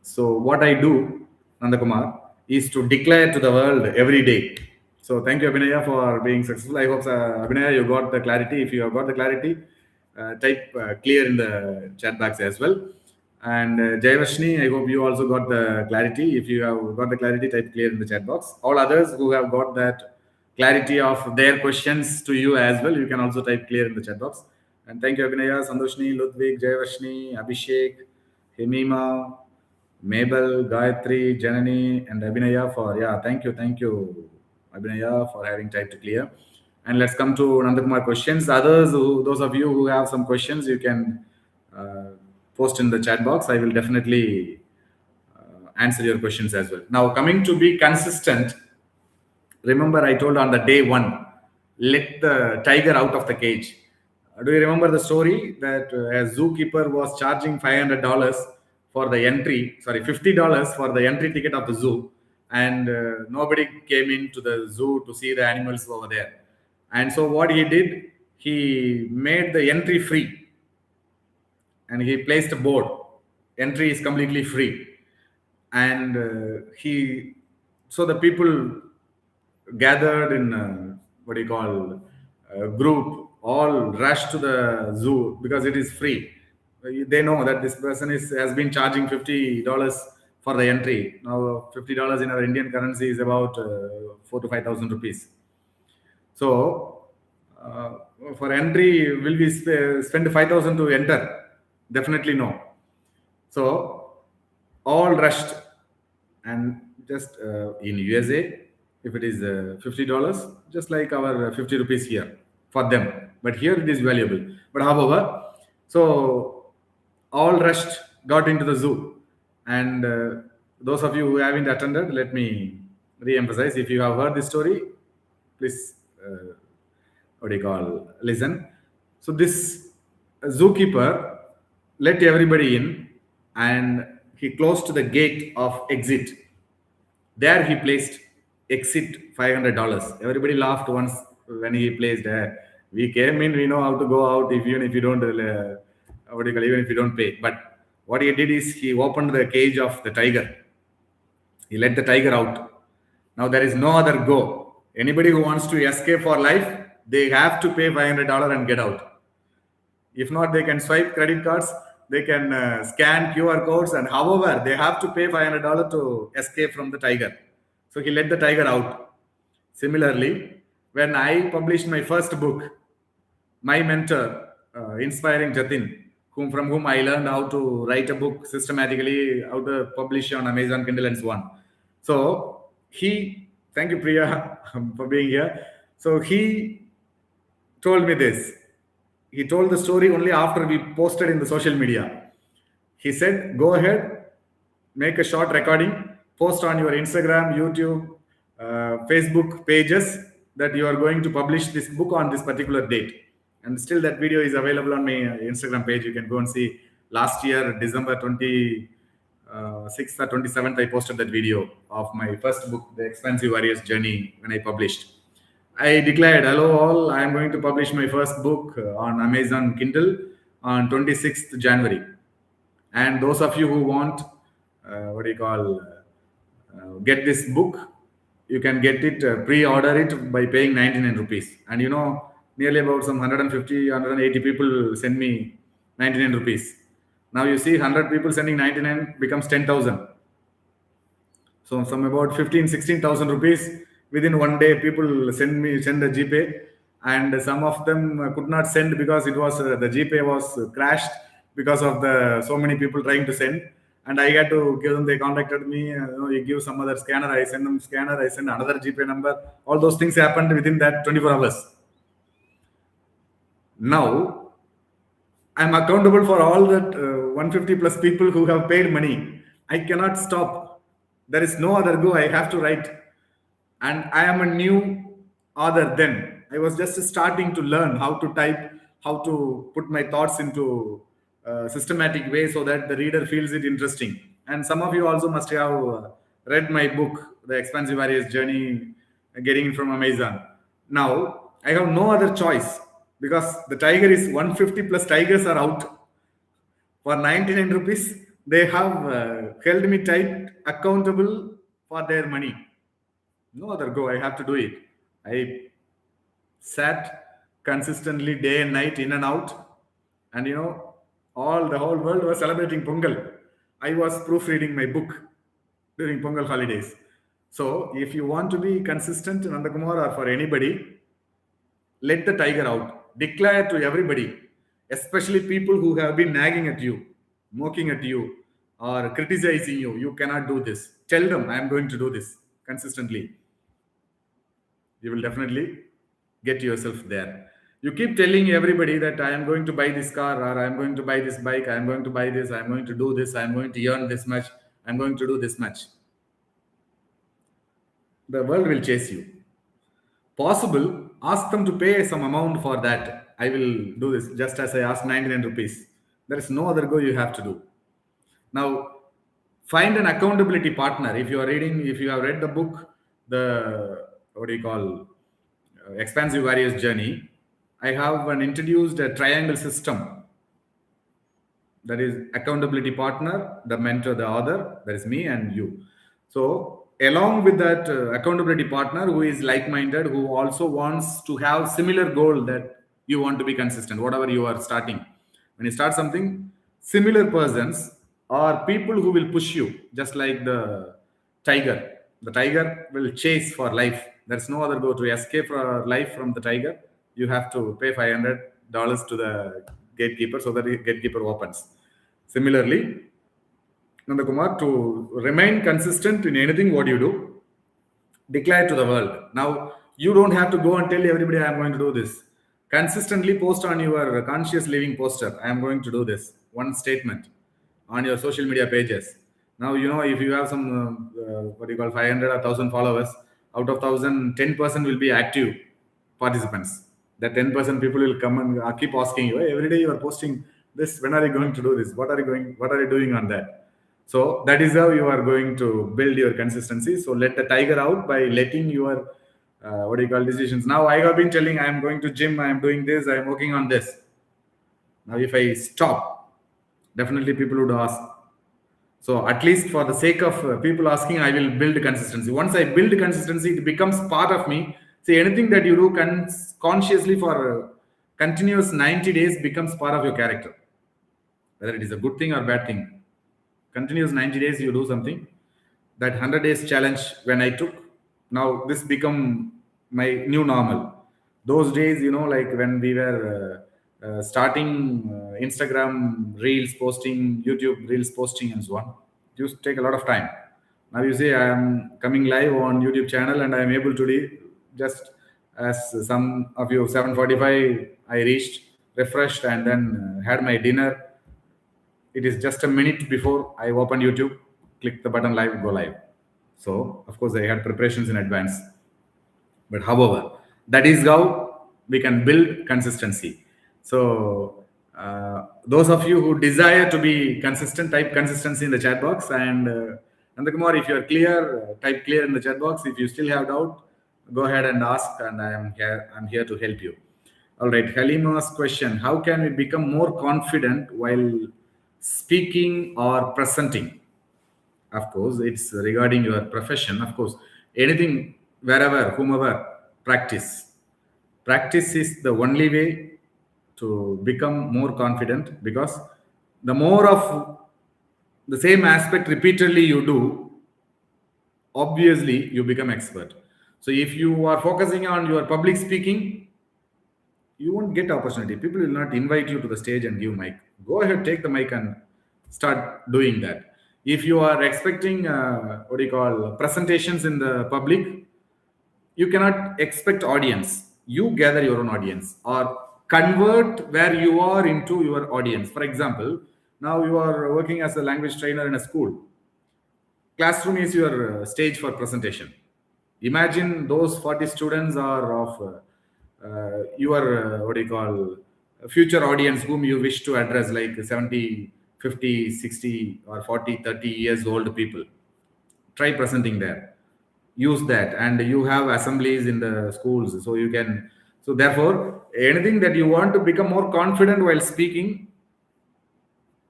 Speaker 1: So what I do, Nandakumar, is to declare to the world every day. So thank you, Abhinaya, for being successful. I hope, Abhinaya, you got the clarity. If you have got the clarity, type clear in the chat box as well. And Jayavashni, I hope you also got the clarity. If you have got the clarity, type clear in the chat box. All others who have got that clarity of their questions to you as well, you can also type clear in the chat box. And thank you, Abhinaya, Sandoshni, Ludwig, Jayavashni, Abhishek, Hemima, Mabel, Gayatri, Janani, and Abhinaya for, thank you, Abhinaya, for having typed clear. And let's come to Nandakumar questions. Those of you who have some questions, you can post in the chat box. I will definitely answer your questions as well. Now, coming to be consistent, remember I told on the day one, let the tiger out of the cage. Do you remember the story that a zookeeper was charging $500 for the entry, sorry, $50 for the entry ticket of the zoo, and nobody came into the zoo to see the animals over there. And so what he did, he made the entry free, and he placed a board. Entry is completely free, and so the people gathered in what do you call group, all rush to the zoo because it is free. They know that this person has been charging $50 for the entry. Now $50 in our Indian currency is about 4 to 5,000 rupees. So Uh, for entry, will we spend 5,000 to enter? Definitely no. So all rushed, and just in USA, if it is $50, just like our 50 rupees here for them, but here it is valuable. But however, so all rushed, got into the zoo, and those of you who haven't attended, let me re-emphasize. If you have heard this story, please. What do you call, listen. So this zookeeper let everybody in, and he closed the gate of exit. There he placed exit $500. Everybody laughed once when he placed. We came in, we know how to go out. If even if you don't, what do you call, even if you don't pay. But what he did is he opened the cage of the tiger. He let the tiger out. Now there is no other go. Anybody who wants to escape for life, they have to pay $500 and get out. If not, they can swipe credit cards, they can scan QR codes, and however, they have to pay $500 to escape from the tiger. So he let the tiger out. Similarly, when I published my first book, my mentor, inspiring Jatin, from whom I learned how to write a book systematically, how to publish on Amazon Kindle and so on. So he, thank you Priya for being here. So he told me this. He told the story only after we posted in the social media. He said, go ahead, make a short recording, post on your Instagram, YouTube, Facebook pages that you are going to publish this book on this particular date. And still that video is available on my Instagram page. You can go and see. Last year, December 26th or 27th, I posted that video of my first book, The Expansive Warrior's Journey, when I published. I declared, hello all, I am going to publish my first book on Amazon Kindle on 26th January. And those of you who want, what do you call, get this book, you can get it, pre-order it by paying 99 rupees. And you know, nearly about some 150, 180 people send me 99 rupees. Now you see 100 people sending 99 becomes 10,000. So some about 15, 16,000 rupees within one day. People send a GPay, and some of them could not send because it was the GPay was crashed because of the so many people trying to send. And I had to give them. They contacted me. You give some other scanner. I send them scanner. I send another GPay number. All those things happened within that 24 hours. Now I'm accountable for all that 150 plus people who have paid money. I cannot stop. There is no other go. I have to write. And I am a new author then. I was just starting to learn how to type, how to put my thoughts into a systematic way so that the reader feels it interesting. And some of you also must have read my book, The Expansive Warrior's Journey, getting it from Amazon. Now, I have no other choice because the tiger is 150 plus tigers are out. For 99 rupees, they have held me tight, accountable for their money. No other go. I have to do it. I sat consistently day and night, in and out, and you know, the whole world was celebrating Pongal. I was proofreading my book during Pongal holidays. So, if you want to be consistent, Nandakumar, or for anybody, let the tiger out. Declare to everybody, especially people who have been nagging at you, mocking at you, or criticizing you. You cannot do this. Tell them, I am going to do this consistently. You will definitely get yourself there. You keep telling everybody that I am going to buy this car, or I am going to buy this bike, I am going to buy this, I am going to do this, I am going to earn this much, I am going to do this much. The world will chase you. Possible, ask them to pay some amount for that. I will do this just as I asked 99 rupees. There is no other go you have to do. Now, find an accountability partner. If you are reading, if you have read the book, the what do you call, Expansive Warrior's Journey, I have introduced a triangle system. That is accountability partner, the mentor, the author, that is me and you. So along with that accountability partner who is like-minded, who also wants to have similar goal that you want to be consistent, whatever you are starting. When you start something, similar persons or people who will push you, just like the tiger. The tiger will chase for life. There's no other go to escape for life from the tiger. you have to pay $500 to the gatekeeper so that the gatekeeper opens. Similarly, Nandakumar, to remain consistent in anything what you do, declare to the world. Now, you don't have to go and tell everybody, I am going to do this. Consistently post on your conscious living poster, I am going to do this. One statement on your social media pages. Now, if you have some, what do you call, 500 or 1,000 followers, out of 1,000, 10% will be active participants. That 10% people will come and keep asking you, hey, every day you are posting this. When are you going to do this? What are you doing on that? So that is how you are going to build your consistency. So let the tiger out by letting your what do you call decisions. Now I have been telling I am going to gym, I am doing this, I am working on this. Now if I stop, definitely people would ask. So at least for the sake of people asking, I will build consistency. Once I build consistency, it becomes part of me. See, anything that you do consciously for continuous 90 days becomes part of your character, whether it is a good thing or bad thing. Continuous 90 days you do something. That 100 days challenge when I took, now this become my new normal. Those days, like when we were starting Instagram reels posting, YouTube reels posting, and so on, it used to take a lot of time. Now you say I am coming live on YouTube channel and I am able to just as some of you 7:45 I reached, refreshed, and then had my dinner. It is just a minute before I open YouTube, click the button live, go live. So, of course, I had preparations in advance. But however, that is how we can build consistency. So, those of you who desire to be consistent, type consistency in the chat box. And the Kumar, if you are clear, type clear in the chat box. If you still have doubt, go ahead and ask, and I am here. I'm here to help you. All right, Halima's question: how can we become more confident while speaking or presenting? Of course, it's regarding your profession. Of course, anything, wherever, whomever, practice. Practice is the only way to become more confident, because the more of the same aspect repeatedly you do, obviously you become expert. So if you are focusing on your public speaking, you won't get opportunity. People will not invite you to the stage and give mic. Go ahead, take the mic and start doing that. If you are expecting what do you call, presentations in the public, you cannot expect audience. You gather your own audience or convert where you are into your audience. For example, now you are working as a language trainer in a school. Classroom is your stage for presentation. Imagine those 40 students are of your what do you call, future audience whom you wish to address, like 70, 50, 60, or 40, 30 years old people. Try presenting there. Use that, and you have assemblies in the schools, so you can. So therefore, anything that you want to become more confident while speaking,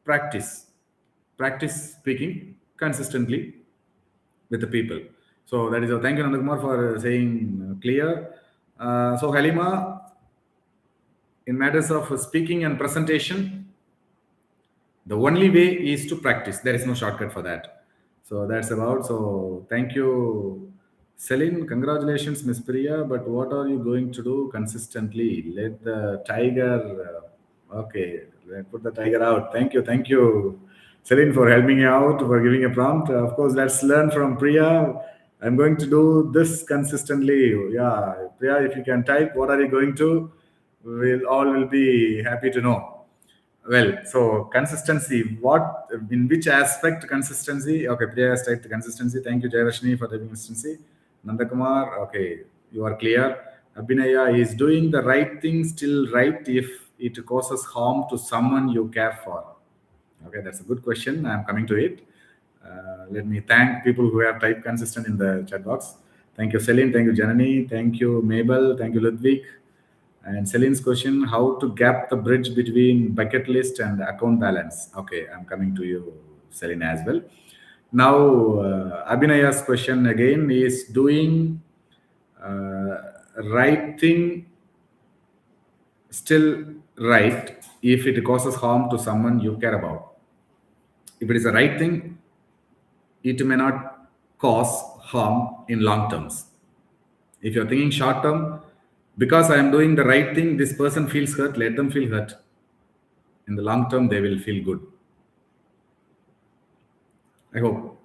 Speaker 1: practice. Practice speaking consistently with the people. So that is all. Thank you, Nandakumar, for saying clear. So Halima, in matters of speaking and presentation, the only way is to practice. There is no shortcut for that. So that's about. So thank you, Celine. Congratulations, Miss Priya. But what are you going to do consistently? Let the tiger. Okay, put the tiger out. Thank you, Celine, for helping me out, for giving a prompt. Of course, let's learn from Priya. I'm going to do this consistently. Yeah, Priya, if you can type, what are you going to? We'll all will be happy to know. Well, so consistency, what, in which aspect consistency? Okay, Priya has typed consistency. Thank you, Jayarashni, for typing consistency. Nandakumar, okay, you are clear. Abhinaya is doing the right thing still right if it causes harm to someone you care for. Okay, that's a good question. I'm coming to it. Let me thank people who have typed consistent in the chat box. Thank you, Celine. Thank you, Janani. Thank you, Mabel. Thank you, Ludwig. And Celine's question: how to gap the bridge between bucket list and account balance? Okay, I'm coming to you, Celine, as well. Now, Abhinaya's question again is doing right thing still right if it causes harm to someone you care about. If it is a right thing, it may not cause harm in long terms. If you're thinking short term, Because I am doing the right thing, this person feels hurt, let them feel hurt. In the long term, they will feel good. I hope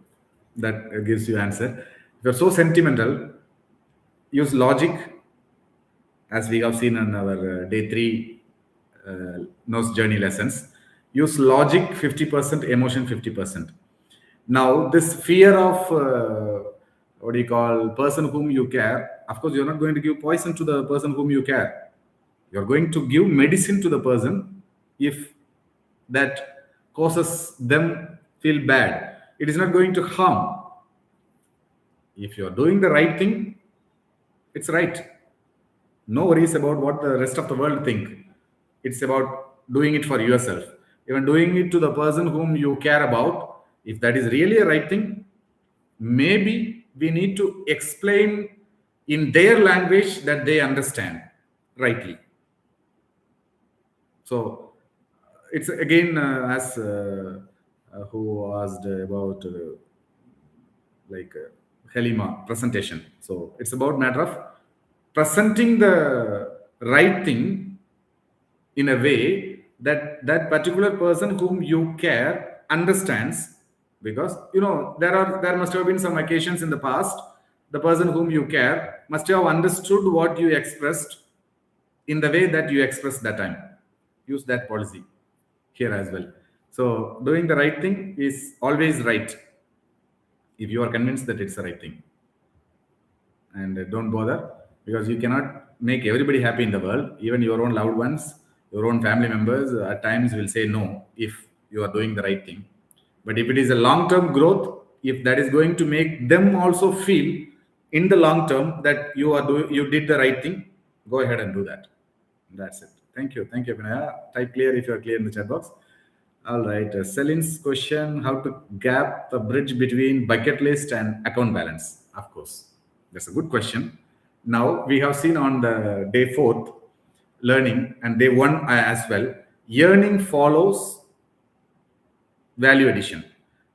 Speaker 1: that gives you answer. If you're so sentimental, use logic, as we have seen in our day three nose journey lessons. Use logic 50%, emotion 50%. Now, this fear of what do you call person whom you care, of course, you're not going to give poison to the person whom you care. You're going to give medicine to the person if that causes them feel bad. It is not going to harm. If you're doing the right thing, it's right. No worries about what the rest of the world think. It's about doing it for yourself. Even doing it to the person whom you care about, if that is really a right thing, maybe we need to explain in their language that they understand rightly. So it's again as who asked about Halima presentation. So it's about matter of presenting the right thing in a way that that particular person whom you care understands, because there must have been some occasions in the past the person whom you care must have understood what you expressed in the way that you expressed that time. Use that policy here as well. So doing the right thing is always right if you are convinced that it's the right thing. And don't bother, because you cannot make everybody happy in the world. Even your own loved ones, your own family members at times will say no if you are doing the right thing. But if it is a long term growth, if that is going to make them also feel in the long term that you did the right thing, go ahead and do that. That's it. Thank you, Vinaya. Type clear if you are clear in the chat box. All right. Celine's question: how to gap the bridge between bucket list and account balance? Of course, that's a good question. Now we have seen on the day fourth learning and day one as well. Yearning follows value addition.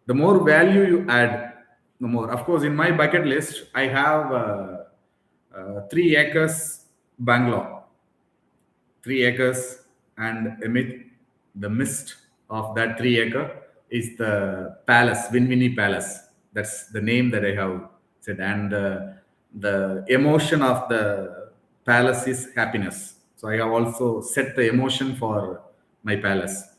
Speaker 1: The more value you add, the more. Of course, in my bucket list, I have 3 acres Bangalore, 3 acres, and amid the mist of that 3 acre is the palace, Winwini Palace. That's the name that I have said. And the emotion of the palace is happiness. So I have also set the emotion for my palace.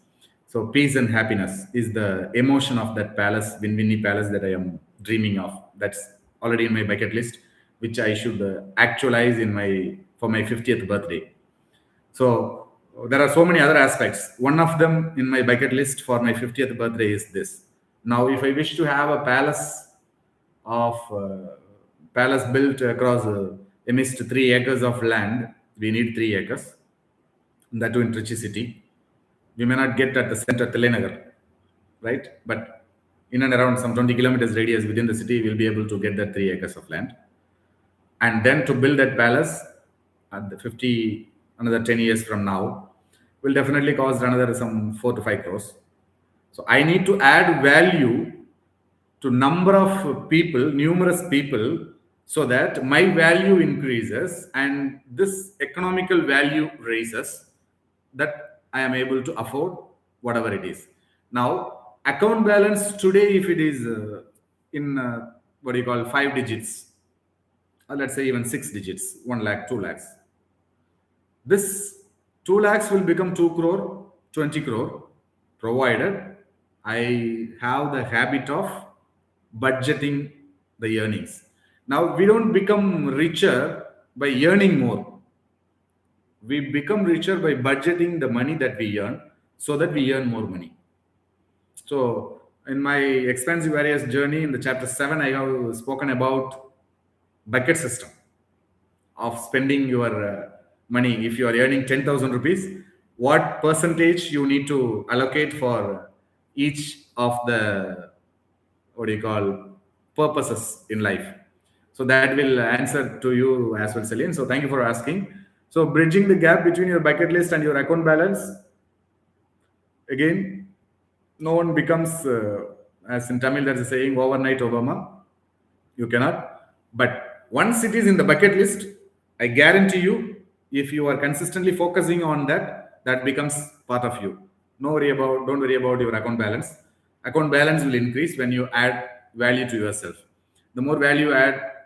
Speaker 1: So peace and happiness is the emotion of that palace, Winwini Palace, that I am dreaming of. That's already in my bucket list, which I should actualize in my for my 50th birthday. So there are so many other aspects. One of them in my bucket list for my 50th birthday is this. Now, if I wish to have a of palace built across amidst 3 acres of land, we need 3 acres. That too in Trichy city. We may not get at the center Telenagar, right? But in and around some 20 kilometers radius within the city, we'll be able to get that 3 acres of land. And then to build that palace at the 50 another 10 years from now will definitely cost another some 4 to 5 crores. So I need to add value to number of people, numerous people, so that my value increases and this economical value raises, that I am able to afford whatever it is. Now, account balance today, if it is in what do you call 5 digits, or let's say even 6 digits, 1 lakh, 2 lakhs, this 2 lakhs will become 2 crore, 20 crore, provided I have the habit of budgeting the earnings. Now, we don't become richer by earning more. We become richer by budgeting the money that we earn so that we earn more money. So, in my expensive areas journey in the chapter 7, I have spoken about bucket system of spending your money. If you are earning 10,000 rupees, what percentage you need to allocate for each of the what do you call purposes in life? So that will answer to you as well, Celine. So thank you for asking. So bridging the gap between your bucket list and your account balance, again, no one becomes as in Tamil there's a saying, overnight Obama. You cannot. But once it is in the bucket list, I guarantee you If you are consistently focusing on that, that becomes part of you. No worry about, don't worry about your account balance. Account balance will increase when you add value to yourself. The more value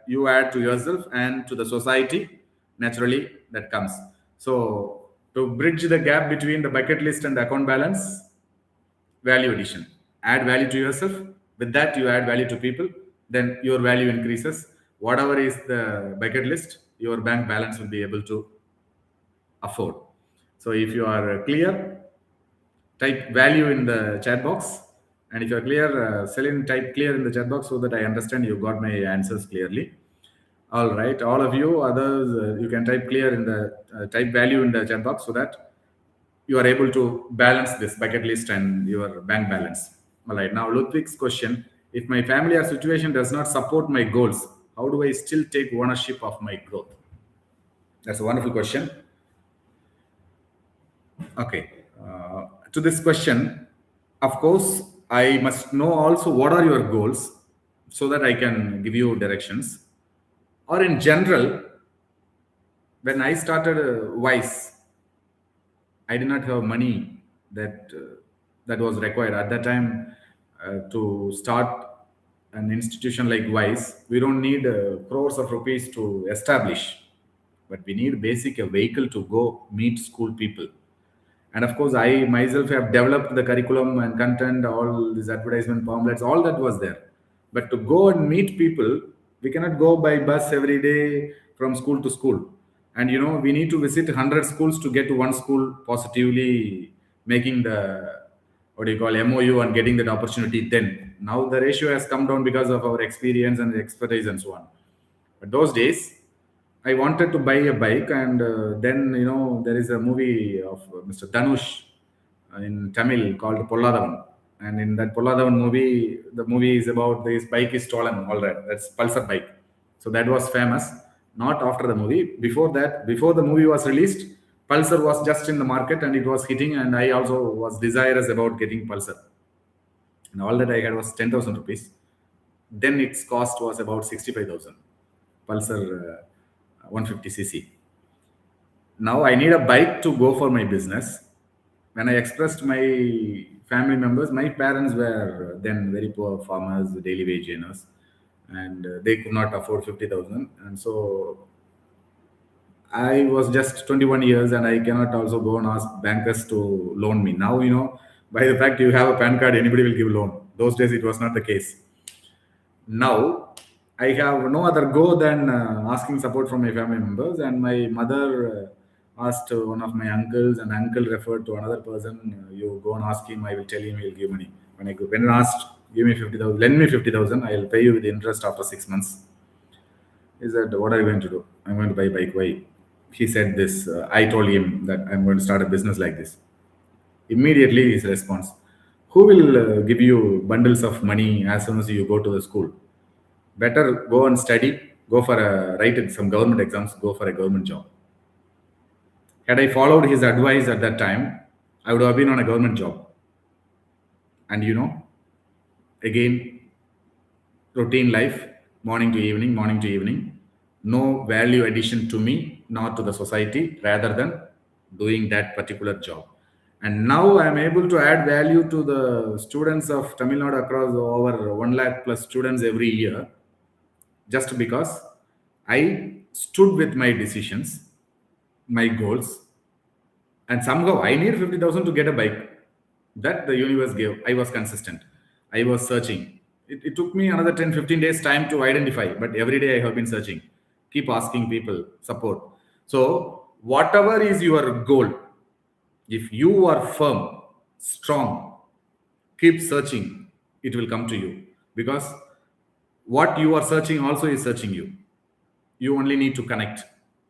Speaker 1: you add to yourself and to the society, naturally that comes. So to bridge the gap between the bucket list and the account balance, value addition. Add value to yourself. With that, you add value to people. Then your value increases. Whatever is the bucket list, your bank balance will be able to afford. So if you are clear, type value in the chat box. And if you're clear, Celine, type clear in the chat box so that I understand you got my answers clearly. All right, all of you others, you can type clear in the type value in the chat box so that you are able to balance this bucket list and your bank balance. All right, now Ludwig's question: if my family or situation does not support my goals, how do I still take ownership of my growth? That's a wonderful question. Okay. To this question, of course, I must know also what are your goals so that I can give you directions. Or in general, when I started Wise, I did not have money that was required at that time to start an institution like Wise. We don't need crores of rupees to establish, but we need basic a vehicle to go meet school people. And of course, I myself have developed the curriculum and content, all these advertisement pamphlets, all that was there. But to go and meet people, we cannot go by bus every day from school to school. And we need to visit 100 schools to get to one school positively making the what do you call MOU and getting that opportunity. Then now the ratio has come down because of our experience and expertise and so on. But those days, I wanted to buy a bike, and then there is a movie of Mr. Dhanush in Tamil called Polladavan, and in that Polladavan movie, the movie is about this bike is stolen. All right, that's Pulsar bike. So that was famous. Not after the movie. Before that, before the movie was released, Pulsar was just in the market and it was hitting, and I also was desirous about getting Pulsar. And all that I had was 10,000 rupees. Then its cost was about 65,000. Pulsar 150cc. Now I need a bike to go for my business. When I expressed my family members, my parents were then very poor farmers, daily wage earners, and they could not afford 50,000. And so I was just 21 years and I cannot also go and ask bankers to loan me. Now, by the fact you have a PAN card, anybody will give loan. Those days it was not the case. Now I have no other go than asking support from my family members, and my mother asked one of my uncles, and uncle referred to another person. You go and ask him. I will tell him. He will give money. When asked, give me 50,000, lend me 50,000. I will pay you with interest after 6 months. He said, what are you going to do? I'm going to buy a bike. Why? He said this. I told him that I'm going to start a business like this. Immediately, his response: who will give you bundles of money as soon as you go to the school? Better go and study, go for write some government exams, go for a government job. Had I followed his advice at that time, I would have been on a government job. And again, routine life, morning to evening, no value addition to me, nor to the society, rather than doing that particular job. And now I am able to add value to the students of Tamil Nadu across over 1 lakh plus students every year, just because I stood with my decisions, my goals, and somehow I need 50,000 to get a bike. That the universe gave. I was consistent. I was searching. It took me another 10, 15 days time to identify, but every day I have been searching. Keep asking people support. So, whatever is your goal, if you are firm, strong, keep searching, it will come to you, because what you are searching also is searching you. You only need to connect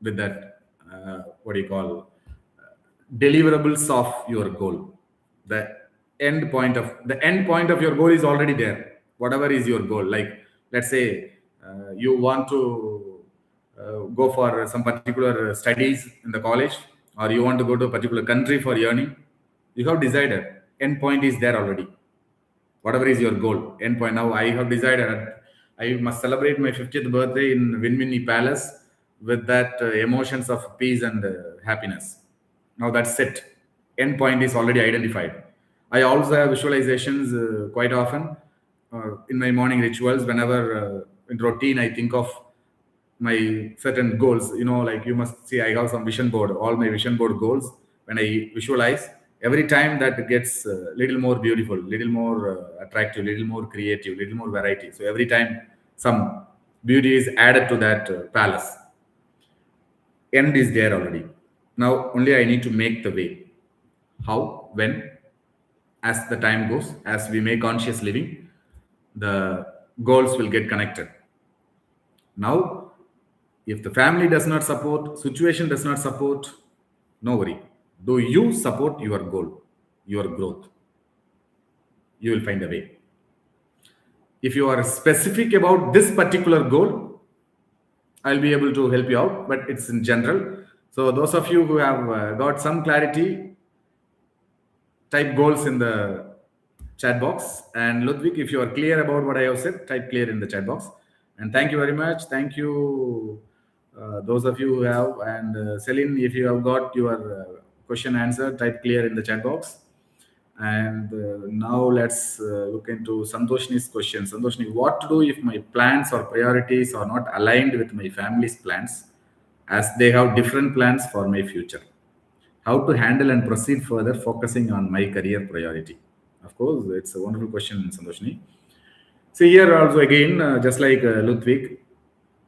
Speaker 1: with that what do you call deliverables of your goal. The end point of your goal is already there. Whatever is your goal, like let's say you want to go for some particular studies in the college, or you want to go to a particular country for earning, you have decided. End point is there already. Whatever is your goal, endpoint. Now I have decided I must celebrate my 50th birthday in Winmini Palace with that emotions of peace and happiness. Now that's it. End point is already identified. I also have visualizations quite often in my morning rituals. Whenever in routine, I think of my certain goals. Like you must see, I have some vision board. All my vision board goals. When I visualize, every time that gets a little more beautiful, little more attractive, little more creative, little more variety. So every time some beauty is added to that palace. End is there already. Now only I need to make the way. How? When? As the time goes, as we make conscious living, the goals will get connected. Now, if the family does not support, situation does not support, no worry. Do you support your goal, your growth? You will find a way. If you are specific about this particular goal, I'll be able to help you out, but it's in general. So, those of you who have got some clarity, type goals in the chat box. And Ludwig, if you are clear about what I have said, type clear in the chat box. And thank you very much. Thank you, those of you who have. And Celine, if you have got your question answered, type clear in the chat box. And now let's look into Santoshni's question. Santoshni, what to do if my plans or priorities are not aligned with my family's plans, as they have different plans for my future? How to handle and proceed further, focusing on my career priority? Of course, it's a wonderful question, Santoshni. See here also again, just like Ludwig,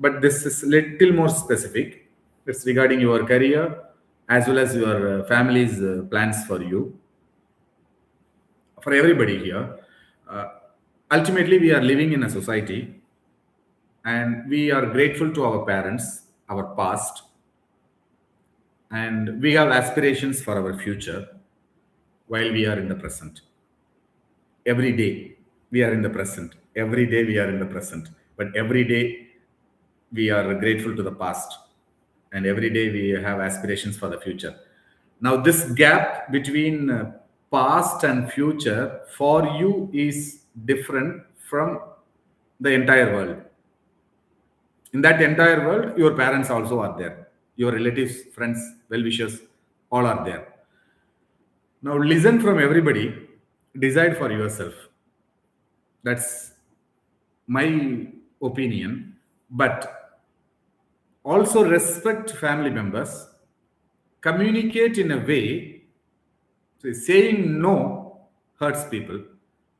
Speaker 1: but this is little more specific. It's regarding your career as well as your family's plans for you, for everybody here. Uh, Ultimately, we are living in a society, and we are grateful to our parents, our past, and we have aspirations for our future while we are in the present. Every day we are in the present. Every day we are in the present. But every day we are grateful to the past. And every day we have aspirations for the future. Now, this gap between past and future for you is different from the entire world. In that entire world, your parents also are there. Your relatives, friends, well wishers, all are there. Now, listen from everybody, decide for yourself. That's my opinion. But also respect family members, communicate in a way, so saying no hurts people,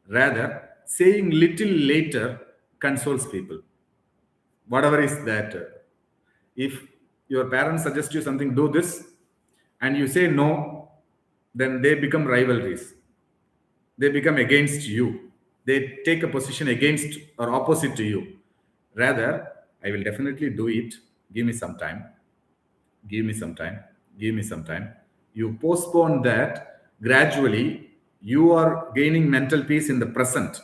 Speaker 1: rather saying little later consoles people. Whatever is that, if your parents suggest you something, do this, and you say no, then they become rivalries, they become against you, they take a position against or opposite to you. Rather, I will definitely do it, give me some time, give me some time, give me some time. You postpone that, gradually you are gaining mental peace in the present,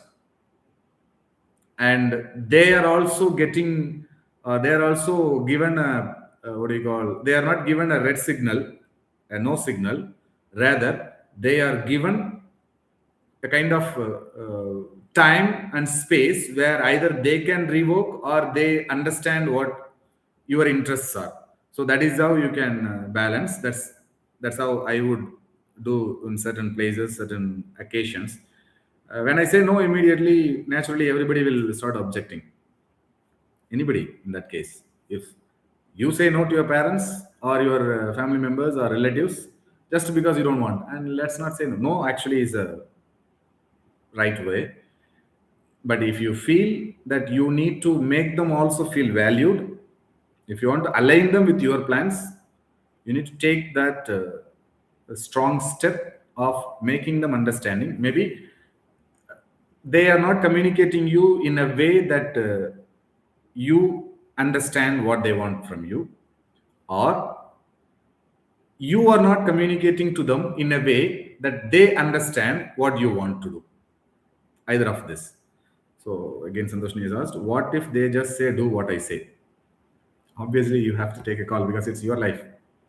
Speaker 1: and they are also getting they are also given a what do you call, they are not given a red signal, a no signal. Rather, they are given a kind of time and space where either they can revoke or they understand what your interests are. So that is how you can balance. That's how I would do in certain places, certain occasions. When I say no immediately, naturally everybody will start objecting. Anybody in that case, if you say no to your parents or your family members or relatives just because you don't want, and let's not say no, no actually is a right way. But if you feel that you need to make them also feel valued, if you want to align them with your plans, you need to take that strong step of making them understanding. Maybe they are not communicating you in a way that you understand what they want from you, or you are not communicating to them in a way that they understand what you want to do. Either of this. So again, Santoshni is asked, what if they just say, do what I say? Obviously, you have to take a call because it's your life.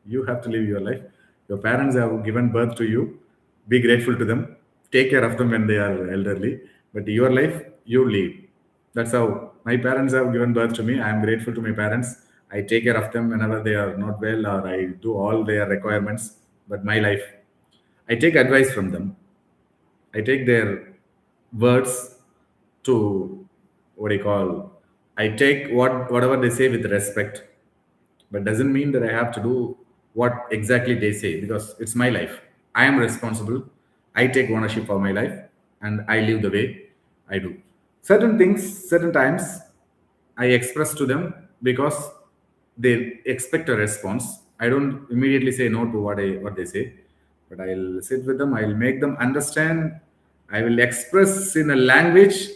Speaker 1: You have to live your life. Your parents have given birth to you. Be grateful to them. Take care of them when they are elderly. But your life, you live. That's how my parents have given birth to me. I am grateful to my parents. I take care of them whenever they are not well, or I do all their requirements. But my life, I take advice from them. I take their words to what do you call. I take whatever they say with respect, but doesn't mean that I have to do what exactly they say, because it's my life. I am responsible. I take ownership of my life, and I live the way I do. Certain things, certain times, I express to them because they expect a response. I don't immediately say no to what they say, but I'll sit with them. I'll make them understand. I will express in a language,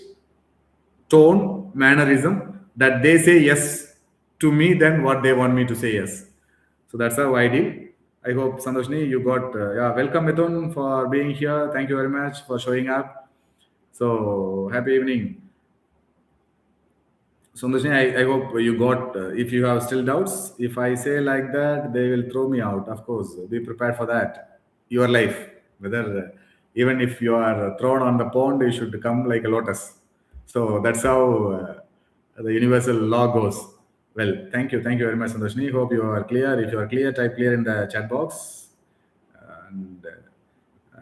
Speaker 1: tone, mannerism that they say yes to me than what they want me to say yes. So that's how I deal. I hope Santoshni, you got yeah. Welcome Mithun for being here. Thank you very much for showing up. So happy evening. Santoshni, I hope you got. If you have still doubts, if I say like that, they will throw me out. Of course, be prepared for that. Your life, whether even if you are thrown on the pond, you should come like a lotus. So that's how the universal law goes. Well, thank you very much, Santoshni. Hope you are clear. If you are clear, type clear in the chat box, and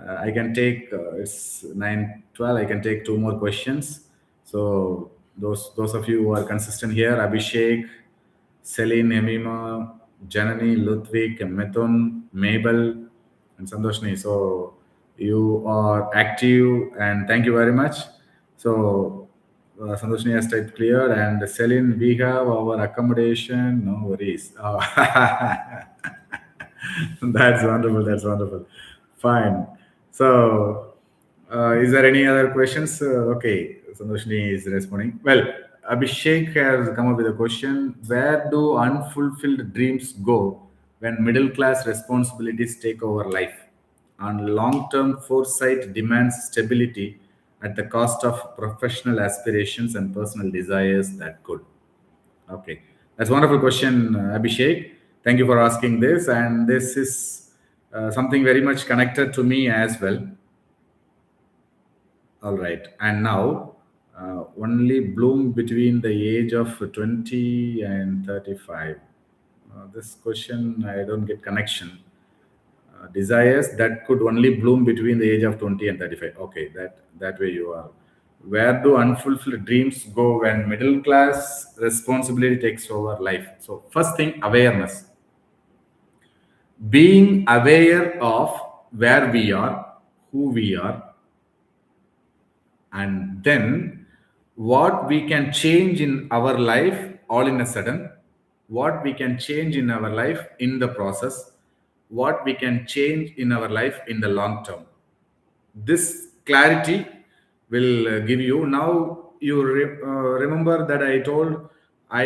Speaker 1: I can take it's 9:12. I can take two more questions. So those of you who are consistent here, Abhishek, Celine, Emima, Janani, Ludwig, Mithun, Mabel, and Santoshni. So you are active, and thank you very much. So Santoshni has typed clear, and Celine, we have our accommodation. No worries. Oh. That's wonderful. That's wonderful. Fine. So, is there any other questions? Okay, Santoshni is responding. Well, Abhishek has come up with a question. Where do unfulfilled dreams go when middle class responsibilities take over life? And long term foresight demands stability at the cost of professional aspirations and personal desires that could. Okay, that's a wonderful question, Abhishek. Thank you for asking this, and this is something very much connected to me as well. All right, and now only bloom between the age of 20 and 35. This question I don't get connection. Desires that could only bloom between the age of 20 and 35. Okay, that way you are. Where do unfulfilled dreams go when middle class responsibility takes over life? So first thing, awareness. Being aware of where we are, who we are, and then what we can change in our life all in a sudden, what we can change in our life in the process, what we can change in our life in the long term. This clarity will give you. Now you remember that I told I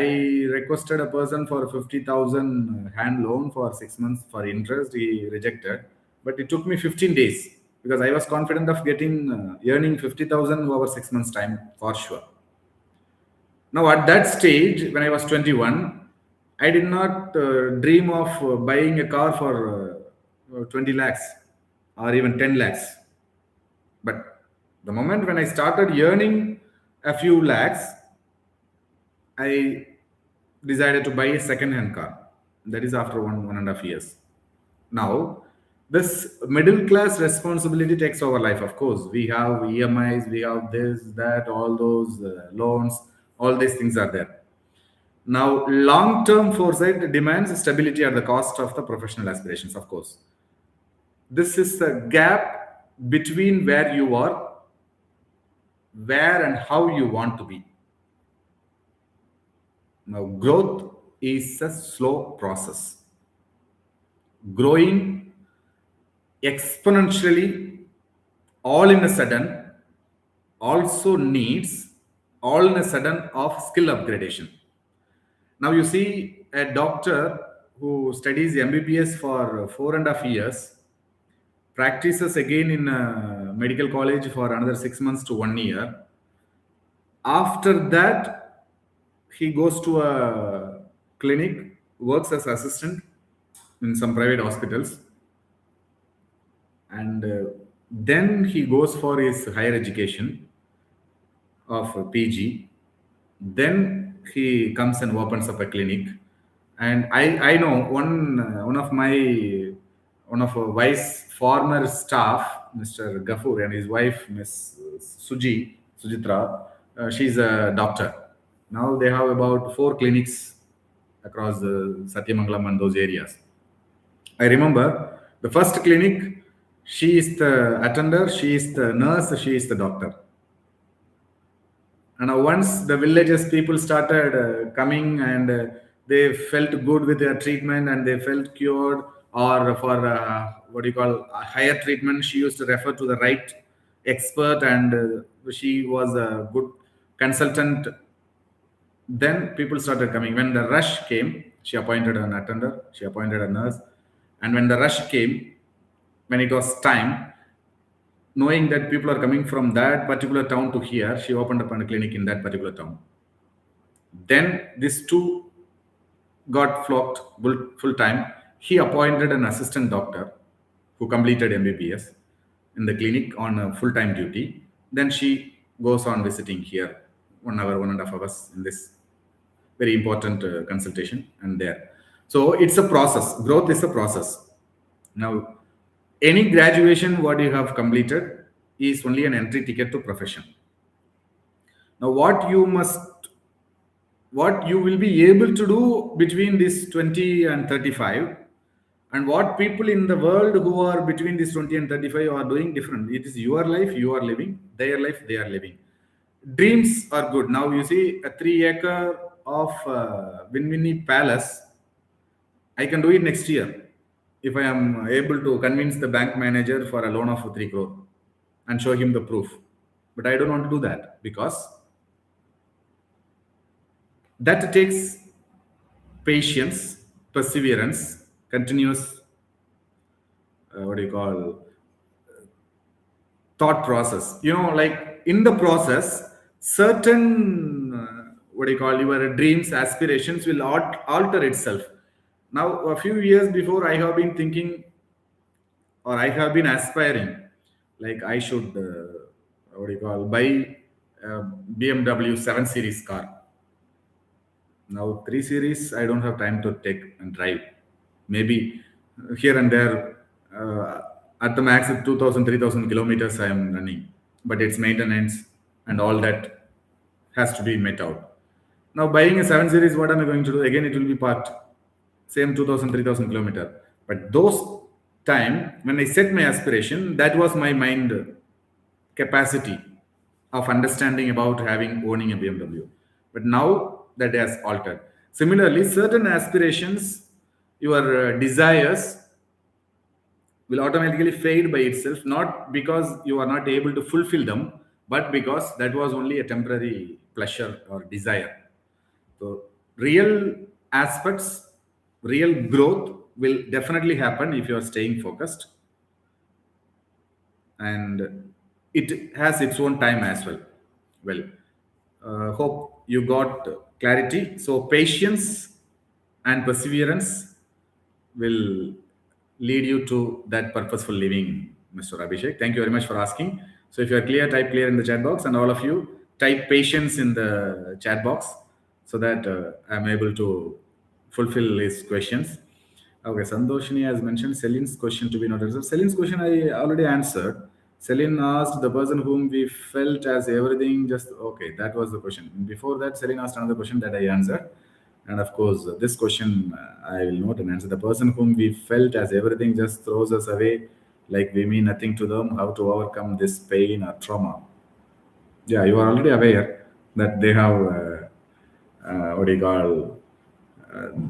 Speaker 1: requested a person for 50,000 hand loan for 6 months for interest. He rejected, but it took me 15 days because I was confident of getting earning 50,000 over 6 months time for sure. Now at that stage when I was 21, I did not dream of buying a car for 20 lakhs or even 10 lakhs. But the moment when I started earning a few lakhs, I decided to buy a second-hand car. That is after 1.5 years. Now, this middle class responsibility takes over life. Of course, we have EMIs, we have this, that, all those loans, all these things are there. Now, long-term foresight demands stability at the cost of the professional aspirations. Of course, this is the gap between where you are, where and how you want to be. Now, growth is a slow process. Growing exponentially all in a sudden also needs all in a sudden of skill upgradation. Now, you see a doctor who studies MBBS for 4.5 years, practices again in a medical college for another 6 months to 1 year. After that, he goes to a clinic, works as assistant in some private hospitals, and then he goes for his higher education of PG. Then he comes and opens up a clinic. And I know one of our vice former staff, Mr. Gafur, and his wife, Miss Sujitra. She's a doctor. Now they have about 4 clinics across the Satyamangalam and those areas. I remember the first clinic, she is the attender, she is the nurse, she is the doctor. And once the villages people started coming, and they felt good with their treatment and they felt cured, or for what do you call a higher treatment, she used to refer to the right expert, and she was a good consultant. Then people started coming. When the rush came, she appointed an attender, she appointed a nurse. And when the rush came, when it was time, knowing that people are coming from that particular town to here, she opened up a clinic in that particular town. Then these two got flocked full time. He appointed an assistant doctor who completed MBBS in the clinic on a full time duty. Then she goes on visiting here 1 hour, 1.5 hours in this very important consultation and there. So it's a process. Growth is a process. Now, any graduation what you have completed is only an entry ticket to profession. Now, what you will be able to do between this 20 and 35, and what people in the world who are between this 20 and 35 are doing different. It is your life you are living, their life they are living. Dreams are good. Now you see a 3 acre of Winmini Palace, I can do it next year if I am able to convince the bank manager for a loan of 3 crore and show him the proof. But I don't want to do that because that takes patience, perseverance, continuous, what do you call, thought process. Like in the process, certain, what do you call, your dreams, aspirations will alter itself. Now, a few years before, I have been thinking, or I have been aspiring, like I should, what do you call, buy BMW 7 Series car. Now, 3 Series, I don't have time to take and drive. Maybe here and there, at the max, 2,000, 3,000 kilometers I am running. But it's maintenance and all that has to be met out. Now, buying a 7 Series, what am I going to do? Again, it will be parked. Same 2,000, 3,000 kilometer. But those time, when I set my aspiration, that was my mind capacity of understanding about owning a BMW. But now that has altered. Similarly, certain aspirations, your desires will automatically fade by itself, not because you are not able to fulfill them, but because that was only a temporary pleasure or desire. So, real aspects, real growth will definitely happen if you are staying focused, and it has its own time as well. Well, hope you got clarity. So, patience and perseverance will lead you to that purposeful living, Mr. Abhishek. Thank you very much for asking. So, if you are clear, type clear in the chat box, and all of you type patience in the chat box so that I'm able to fulfill his questions. Okay, Sandoshini has mentioned Celine's question to be noted. So Celine's question I already answered. Celine asked the person whom we felt as everything just okay. That was the question. Before that, Celine asked another question that I answered. And of course, this question I will note and answer. The person whom we felt as everything just throws us away, like we mean nothing to them, how to overcome this pain or trauma. Yeah, you are already aware that they have, what do you call,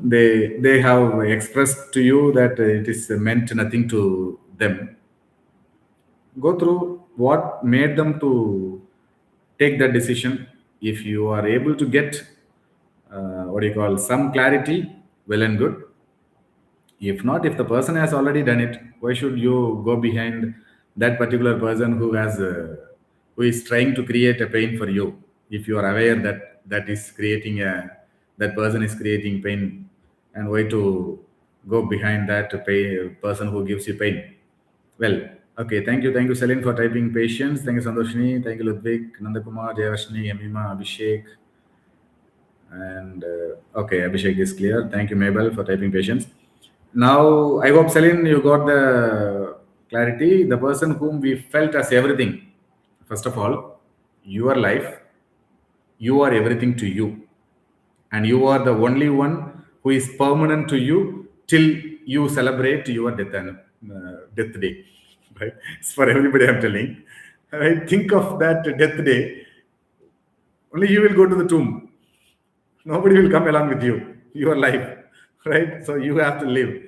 Speaker 1: they have expressed to you that it is meant nothing to them. Go through what made them to take that decision. If you are able to get, what do you call, some clarity, well and good. If not, if the person has already done it, why should you go behind that particular person who is trying to create a pain for you? If you are aware that that person is creating pain, and why to go behind that person who gives you pain? Well, okay. Thank you, Celine, for typing patience. Thank you, Sandoshini. Thank you, Ludwig, Nandakumar, Jayashni, Emima, Abhishek. And okay, Abhishek is clear. Thank you, Mabel, for typing patience. Now, I hope, Celine, you got the clarity. The person whom we felt as everything. First of all, your life, you are everything to you. And you are the only one who is permanent to you till you celebrate your death and death day. Right? It's for everybody, I'm telling. Right? Think of that death day. Only you will go to the tomb. Nobody will come along with you, your life, right? So you have to live.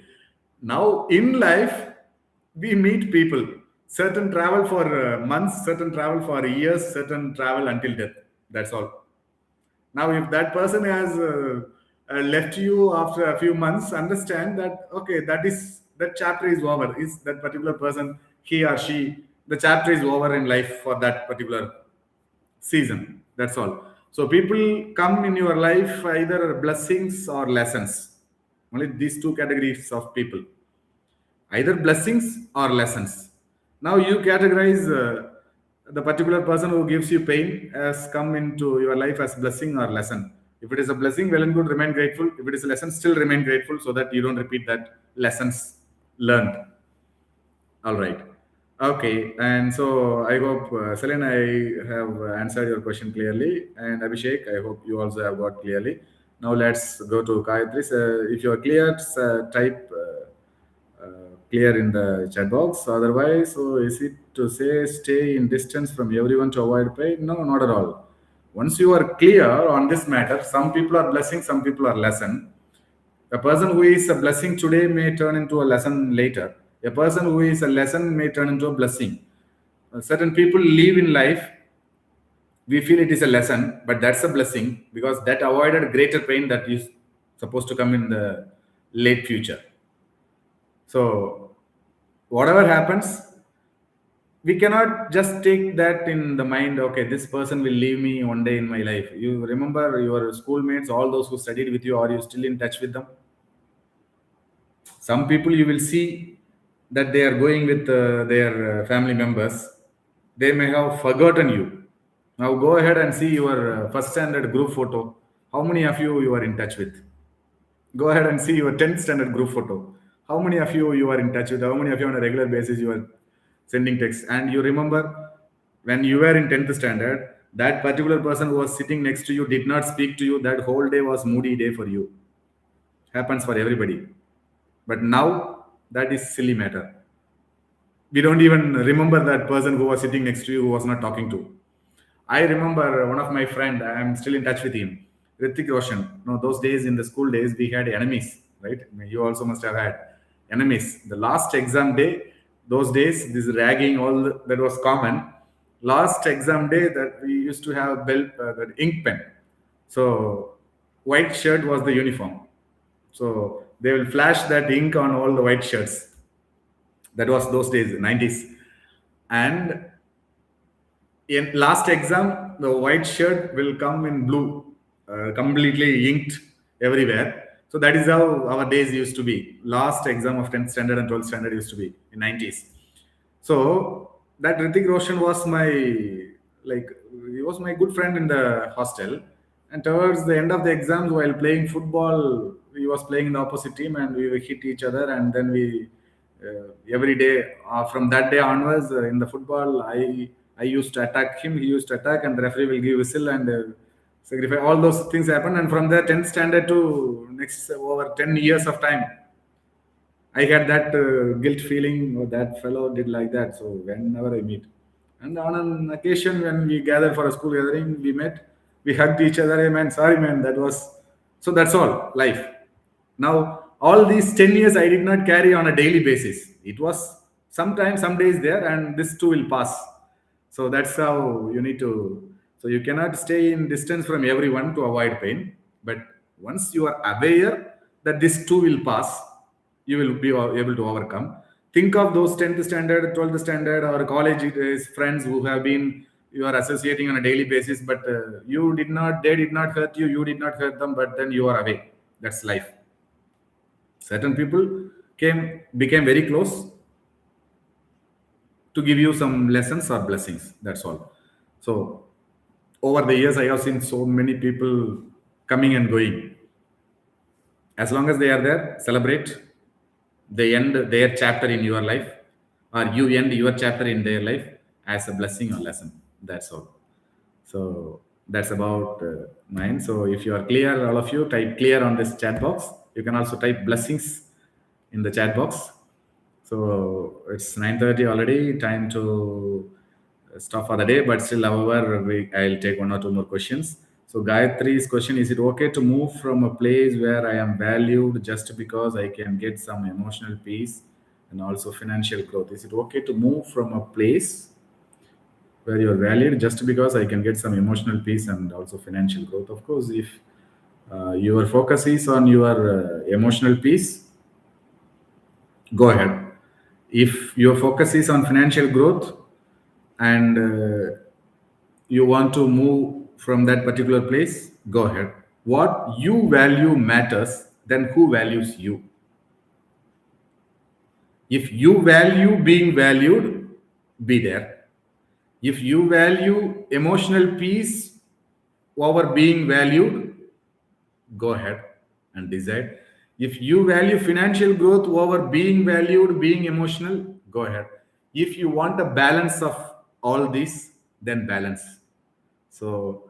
Speaker 1: Now in life, we meet people. Certain travel for months, certain travel for years, certain travel until death. That's all. Now if that person has left you after a few months, understand that okay, that chapter is over. Is that particular person, he or she, the chapter is over in life for that particular season. That's all. So people come in your life either blessings or lessons. Only these two categories of people, either blessings or lessons. Now you categorize the particular person who gives you pain as come into your life as blessing or lesson. If it is a blessing, well and good, remain grateful. If it is a lesson, still remain grateful so that you don't repeat that lessons learned. All right. Okay. And so I hope, Selene, I have answered your question clearly. And Abhishek, I hope you also have got clearly. Now let's go to Gayatri. If you are clear, type clear in the chat box. Otherwise, so is it to say stay in distance from everyone to avoid pain? No, not at all. Once you are clear on this matter, some people are blessing, some people are lesson. A person who is a blessing today may turn into a lesson later. A person who is a lesson may turn into a blessing. Certain people live in life, we feel it is a lesson, but that's a blessing because that avoided greater pain that is supposed to come in the late future. So, whatever happens, we cannot just take that in the mind, okay, this person will leave me one day in my life. You remember your schoolmates, all those who studied with you, are you still in touch with them? Some people you will see that they are going with their family members. They may have forgotten you. Now go ahead and see your first standard group photo. How many of you are in touch with? Go ahead and see your 10th standard group photo. How many of you are in touch with? How many of you on a regular basis you are sending texts? And you remember when you were in 10th standard, that particular person who was sitting next to you did not speak to you. That whole day was moody day for you. Happens for everybody. But now that is silly matter. We don't even remember that person who was sitting next to you who was not talking to. I remember one of my friend. I am still in touch with him, Ritik Roshan. No, those days in the school days we had enemies, right? I mean, you also must have had enemies. The last exam day, those days, this ragging, that was common. Last exam day, that we used to have that ink pen. So white shirt was the uniform. So they will flash that ink on all the white shirts. That was those days, 90s. And in last exam, the white shirt will come in blue, completely inked everywhere. So that is how our days used to be. Last exam of 10th standard and 12th standard used to be in 90s. So that Ritik Roshan was my, like, he was my good friend in the hostel. And towards the end of the exams, while playing football, he was playing in the opposite team, and we would hit each other. And then we every day from that day onwards in the football, I used to attack him, he used to attack, and the referee will give whistle and sacrifice. All those things happen, and from there 10th standard to next over 10 years of time, I had that guilt feeling, oh, that fellow did like that. So whenever I meet, and on an occasion when we gather for a school gathering, we met, we hugged each other. Hey man, sorry man, that was so. That's all life. Now all these 10 years I did not carry on a daily basis. It was sometimes some days there, and this too will pass. So that's how you need to. So you cannot stay in distance from everyone to avoid pain. But once you are aware that this too will pass, you will be able to overcome. Think of those 10th standard, 12th standard, or college days friends who have been you are associating on a daily basis, but you did not, they did not hurt you, you did not hurt them, but then you are away. That's life. Certain people became very close to give you some lessons or blessings. That's all. So over the years, I have seen so many people coming and going. As long as they are there, celebrate. They end their chapter in your life, or you end your chapter in their life as a blessing or lesson. That's all. So that's about mine. So if you are clear, all of you type clear on this chat box. You can also type blessings in the chat box. So it's 9:30 already. Time to stop for the day. But still, however, I'll take one or two more questions. So Gayatri's question: is it okay to move from a place where I am valued just because I can get some emotional peace and also financial growth? Is it okay to move from a place where you're valued just because I can get some emotional peace and also financial growth? Of course, if your focus is on your emotional peace, go ahead. If your focus is on financial growth and you want to move from that particular place, go ahead. What you value matters, then who values you? If you value being valued, be there. If you value emotional peace over being valued, go ahead and decide. If you value financial growth over being valued, being emotional, go ahead. If you want a balance of all these, then balance. So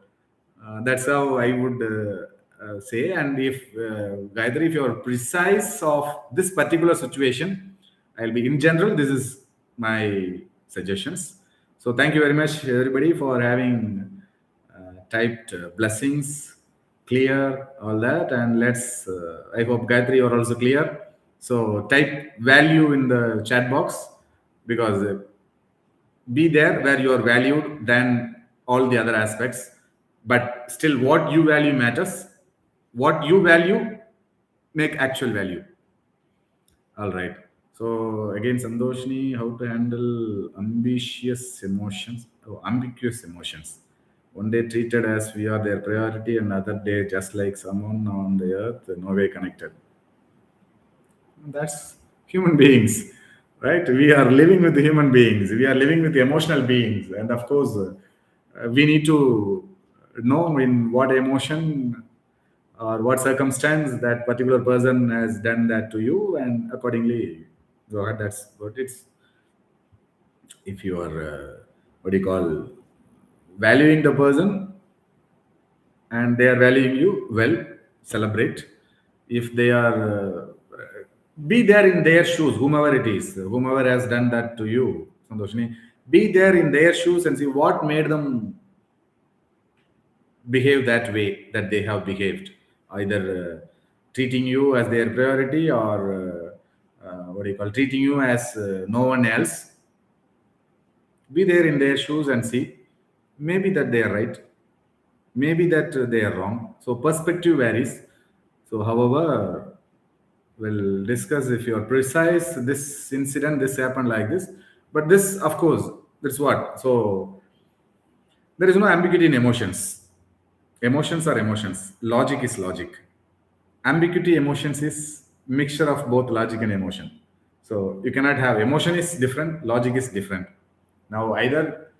Speaker 1: that's how I would say. And if Gayatri, if you're precise of this particular situation, I'll be in general. This is my suggestions. So thank you very much, everybody, for having typed blessings, clear, all that. And let's. I hope Gayatri, you're also clear. So type value in the chat box because be there where you are valued than all the other aspects, but still what you value matters. What you value make actual value. All right. So again, Sandoshni, how to handle ambiguous emotions, one day treated as we are their priority and other day just like someone on the earth, no way connected. That's human beings, right? We are living with human beings. We are living with emotional beings, and of course, we need to know in what emotion or what circumstance that particular person has done that to you, and accordingly, go ahead. That's what it's. If you are what do you call valuing the person and they are valuing you, well, celebrate. If they are be there in their shoes, whomever it is, whomever has done that to you, Sandoshini, be there in their shoes and see what made them behave that way that they have behaved, either treating you as their priority or what do you call treating you as no one else. Be there in their shoes and see, maybe that they are right, maybe that they are wrong. So perspective varies. So however, we'll discuss if you're precise, this incident, this happened like this. But this, of course, that's what. So there is no ambiguity in emotions. Emotions are emotions. Logic is logic. Ambiguity emotions is mixture of both logic and emotion. So you cannot have emotion is different, logic is different. Now either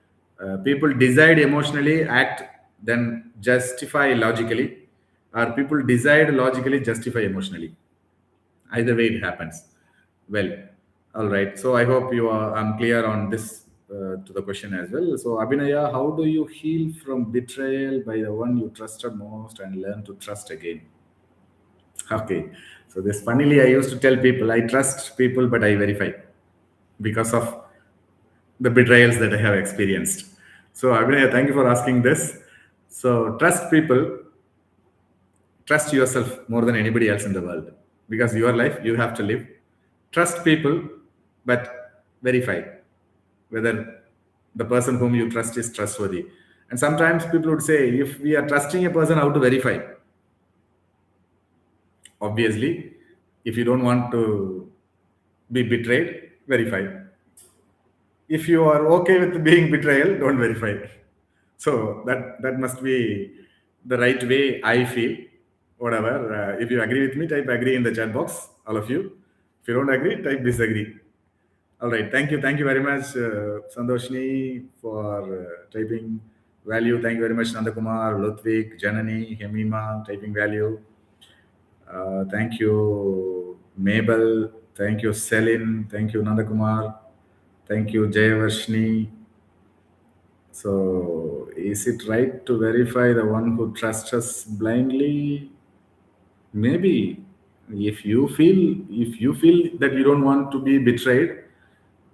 Speaker 1: people decide emotionally, act, then justify logically, or people decide logically, justify emotionally. Either way it happens. Well, all right. So I hope you are I'm clear on this to the question as well. So Abhinaya, how do you heal from betrayal by the one you trusted most and learn to trust again? Okay. So this funnily I used to tell people I trust people but I verify because of the betrayals that I have experienced. So Abhinaya, thank you for asking this. So trust people, trust yourself more than anybody else in the world because your life you have to live. Trust people, but verify whether the person whom you trust is trustworthy. And sometimes people would say, if we are trusting a person, how to verify? Obviously, if you don't want to be betrayed, verify. If you are okay with being betrayal, don't verify. So that must be the right way I feel. Whatever. If you agree with me, type agree in the chat box, all of you. If you don't agree, type disagree. All right. Thank you. Thank you very much, Sandoshni, for typing Value, thank you very much, Nandakumar, Ludwig, Janani, Hemima, typing value. Thank you, Mabel. Thank you, Selin. Thank you, Nandakumar. Thank you, Jayavashni. So, is it right to verify the one who trusts us blindly? Maybe if you feel that you don't want to be betrayed.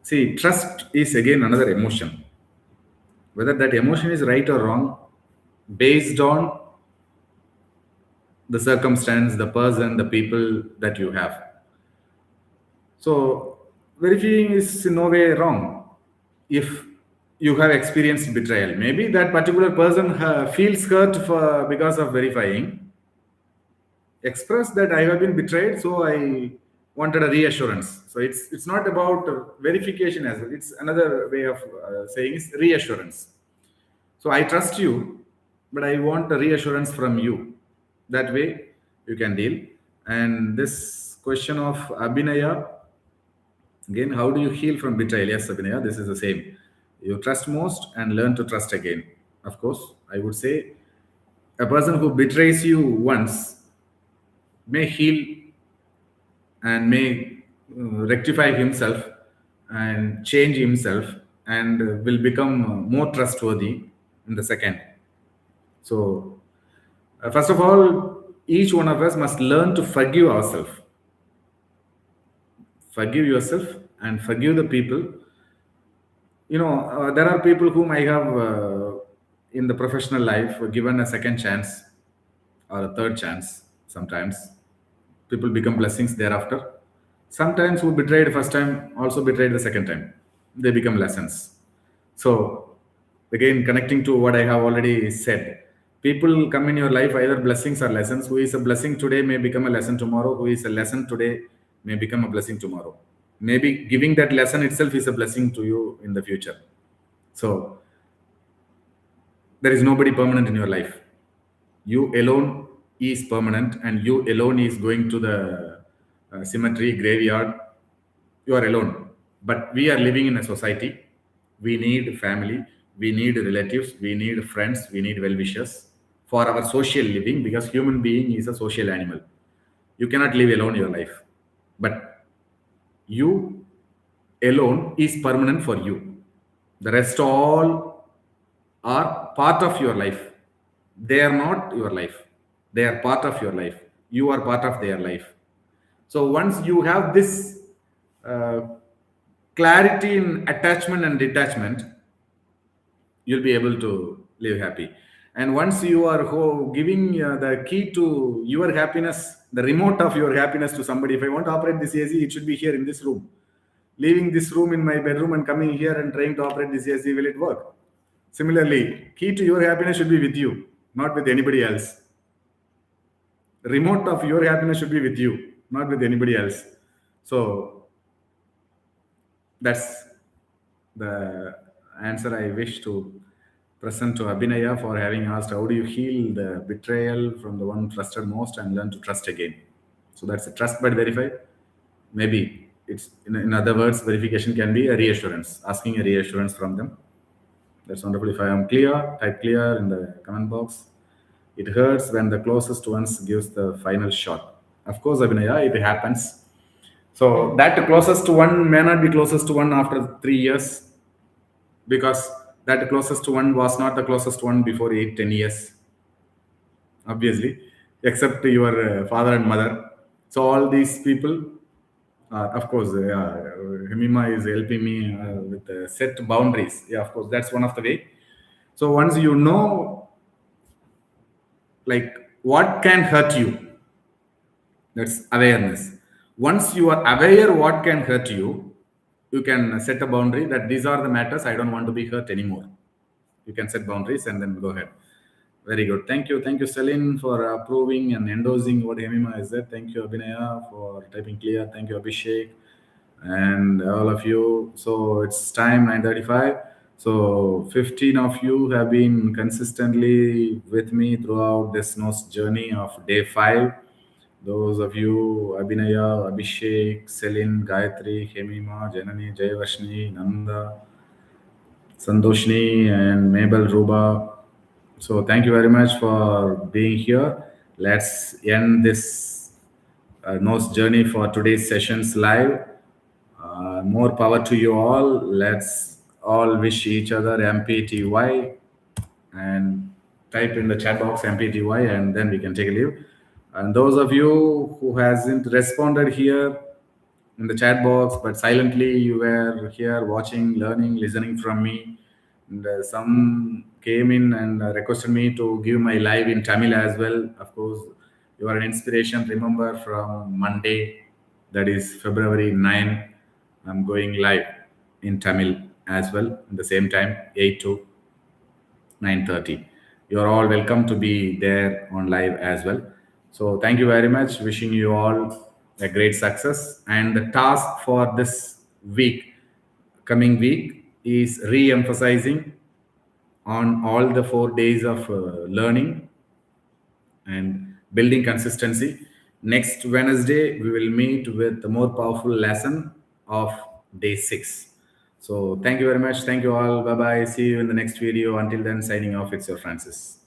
Speaker 1: See, trust is again another emotion. Whether that emotion is right or wrong, based on the circumstance, the person, the people that you have. So, verifying is in no way wrong. If you have experienced betrayal, maybe that particular person feels hurt for because of verifying, express that I have been betrayed, so I wanted a reassurance. So it's not about verification as well. It's another way of saying is reassurance. So I trust you, but I want a reassurance from you. That way you can deal. And this question of Abhinaya, again, how do you heal from betrayal? Yes, Abhinaya, this is the same. You trust most and learn to trust again. Of course, I would say a person who betrays you once may heal and may rectify himself and change himself and will become more trustworthy in the second. So, first of all, each one of us must learn to forgive ourselves, forgive yourself, and forgive the people. There are people whom I have in the professional life given a second chance or a third chance sometimes. People become blessings thereafter. Sometimes who betrayed first time also betrayed the second time. They become lessons. So again, connecting to what I have already said, people come in your life either blessings or lessons. Who is a blessing today may become a lesson tomorrow. Who is a lesson today may become a blessing tomorrow. Maybe giving that lesson itself is a blessing to you in the future. So there is nobody permanent in your life. You alone is permanent, and you alone is going to the cemetery, graveyard. You are alone. But we are living in a society. We need family. We need relatives. We need friends. We need well wishers for our social living because human being is a social animal. You cannot live alone your life. But you alone is permanent for you. The rest all are part of your life. They are not your life. They are part of your life. You are part of their life. So once you have this uh, clarity in attachment and detachment, you'll be able to live happy. And once you are giving the key to your happiness, the remote of your happiness to somebody, if I want to operate this AC, it should be here in this room. Leaving this room in my bedroom and coming here and trying to operate this AC, will it work? Similarly, key to your happiness should be with you, not with anybody else. The remote of your happiness should be with you, not with anybody else. So that's the answer I wish to present to Abhinaya for having asked how do you heal the betrayal from the one trusted most and learn to trust again. So that's a trust but verify. Maybe it's in other words, verification can be a reassurance, asking a reassurance from them. That's wonderful. If I am clear, type clear in the comment box. It hurts when the closest ones gives the final shot. Of course, Abhinaya, it happens. So that closest one may not be closest to one after 3 years because that closest one was not the closest one before 8, 10 years, obviously, except your father and mother. So all these people, of course, Hemima is helping me with set boundaries. Yeah, of course, that's one of the way. So once you know, like what can hurt you, that's awareness. Once you are aware what can hurt you, you can set a boundary that these are the matters I don't want to be hurt anymore. You can set boundaries and then go ahead. Very good. Thank you. Thank you, Celine, for approving and endorsing what Hemima has said. Thank you, Abhinaya, for typing clear. Thank you, Abhishek, and all of you. So it's time 9:35. So 15 of you have been consistently with me throughout this N.O.S.E journey of day 5. Those of you, Abhinaya, Abhishek, Celine, Gayatri, Hemima, Janani, Jayavashni, Nanda, Santoshni, and Mabel Ruba. So thank you very much for being here. Let's end this nose journey for today's sessions live. More power to you all. Let's all wish each other MPTY and type in the chat box MPTY, and then we can take a leave. And those of you who hasn't responded here in the chat box, but silently you were here watching, learning, listening from me. And some came in and requested me to give my live in Tamil as well. Of course, you are an inspiration. Remember, from Monday, that is February 9, I'm going live in Tamil as well, at the same time, 8 to 9:30. You're all welcome to be there on live as well. So thank you very much. Wishing you all a great success. And the task for this week, coming week, is re-emphasizing on all the 4 days of learning and building consistency. Next Wednesday, we will meet with the more powerful lesson of day 6. So thank you very much. Thank you all. Bye bye. See you in the next video. Until then, signing off. It's your Francis.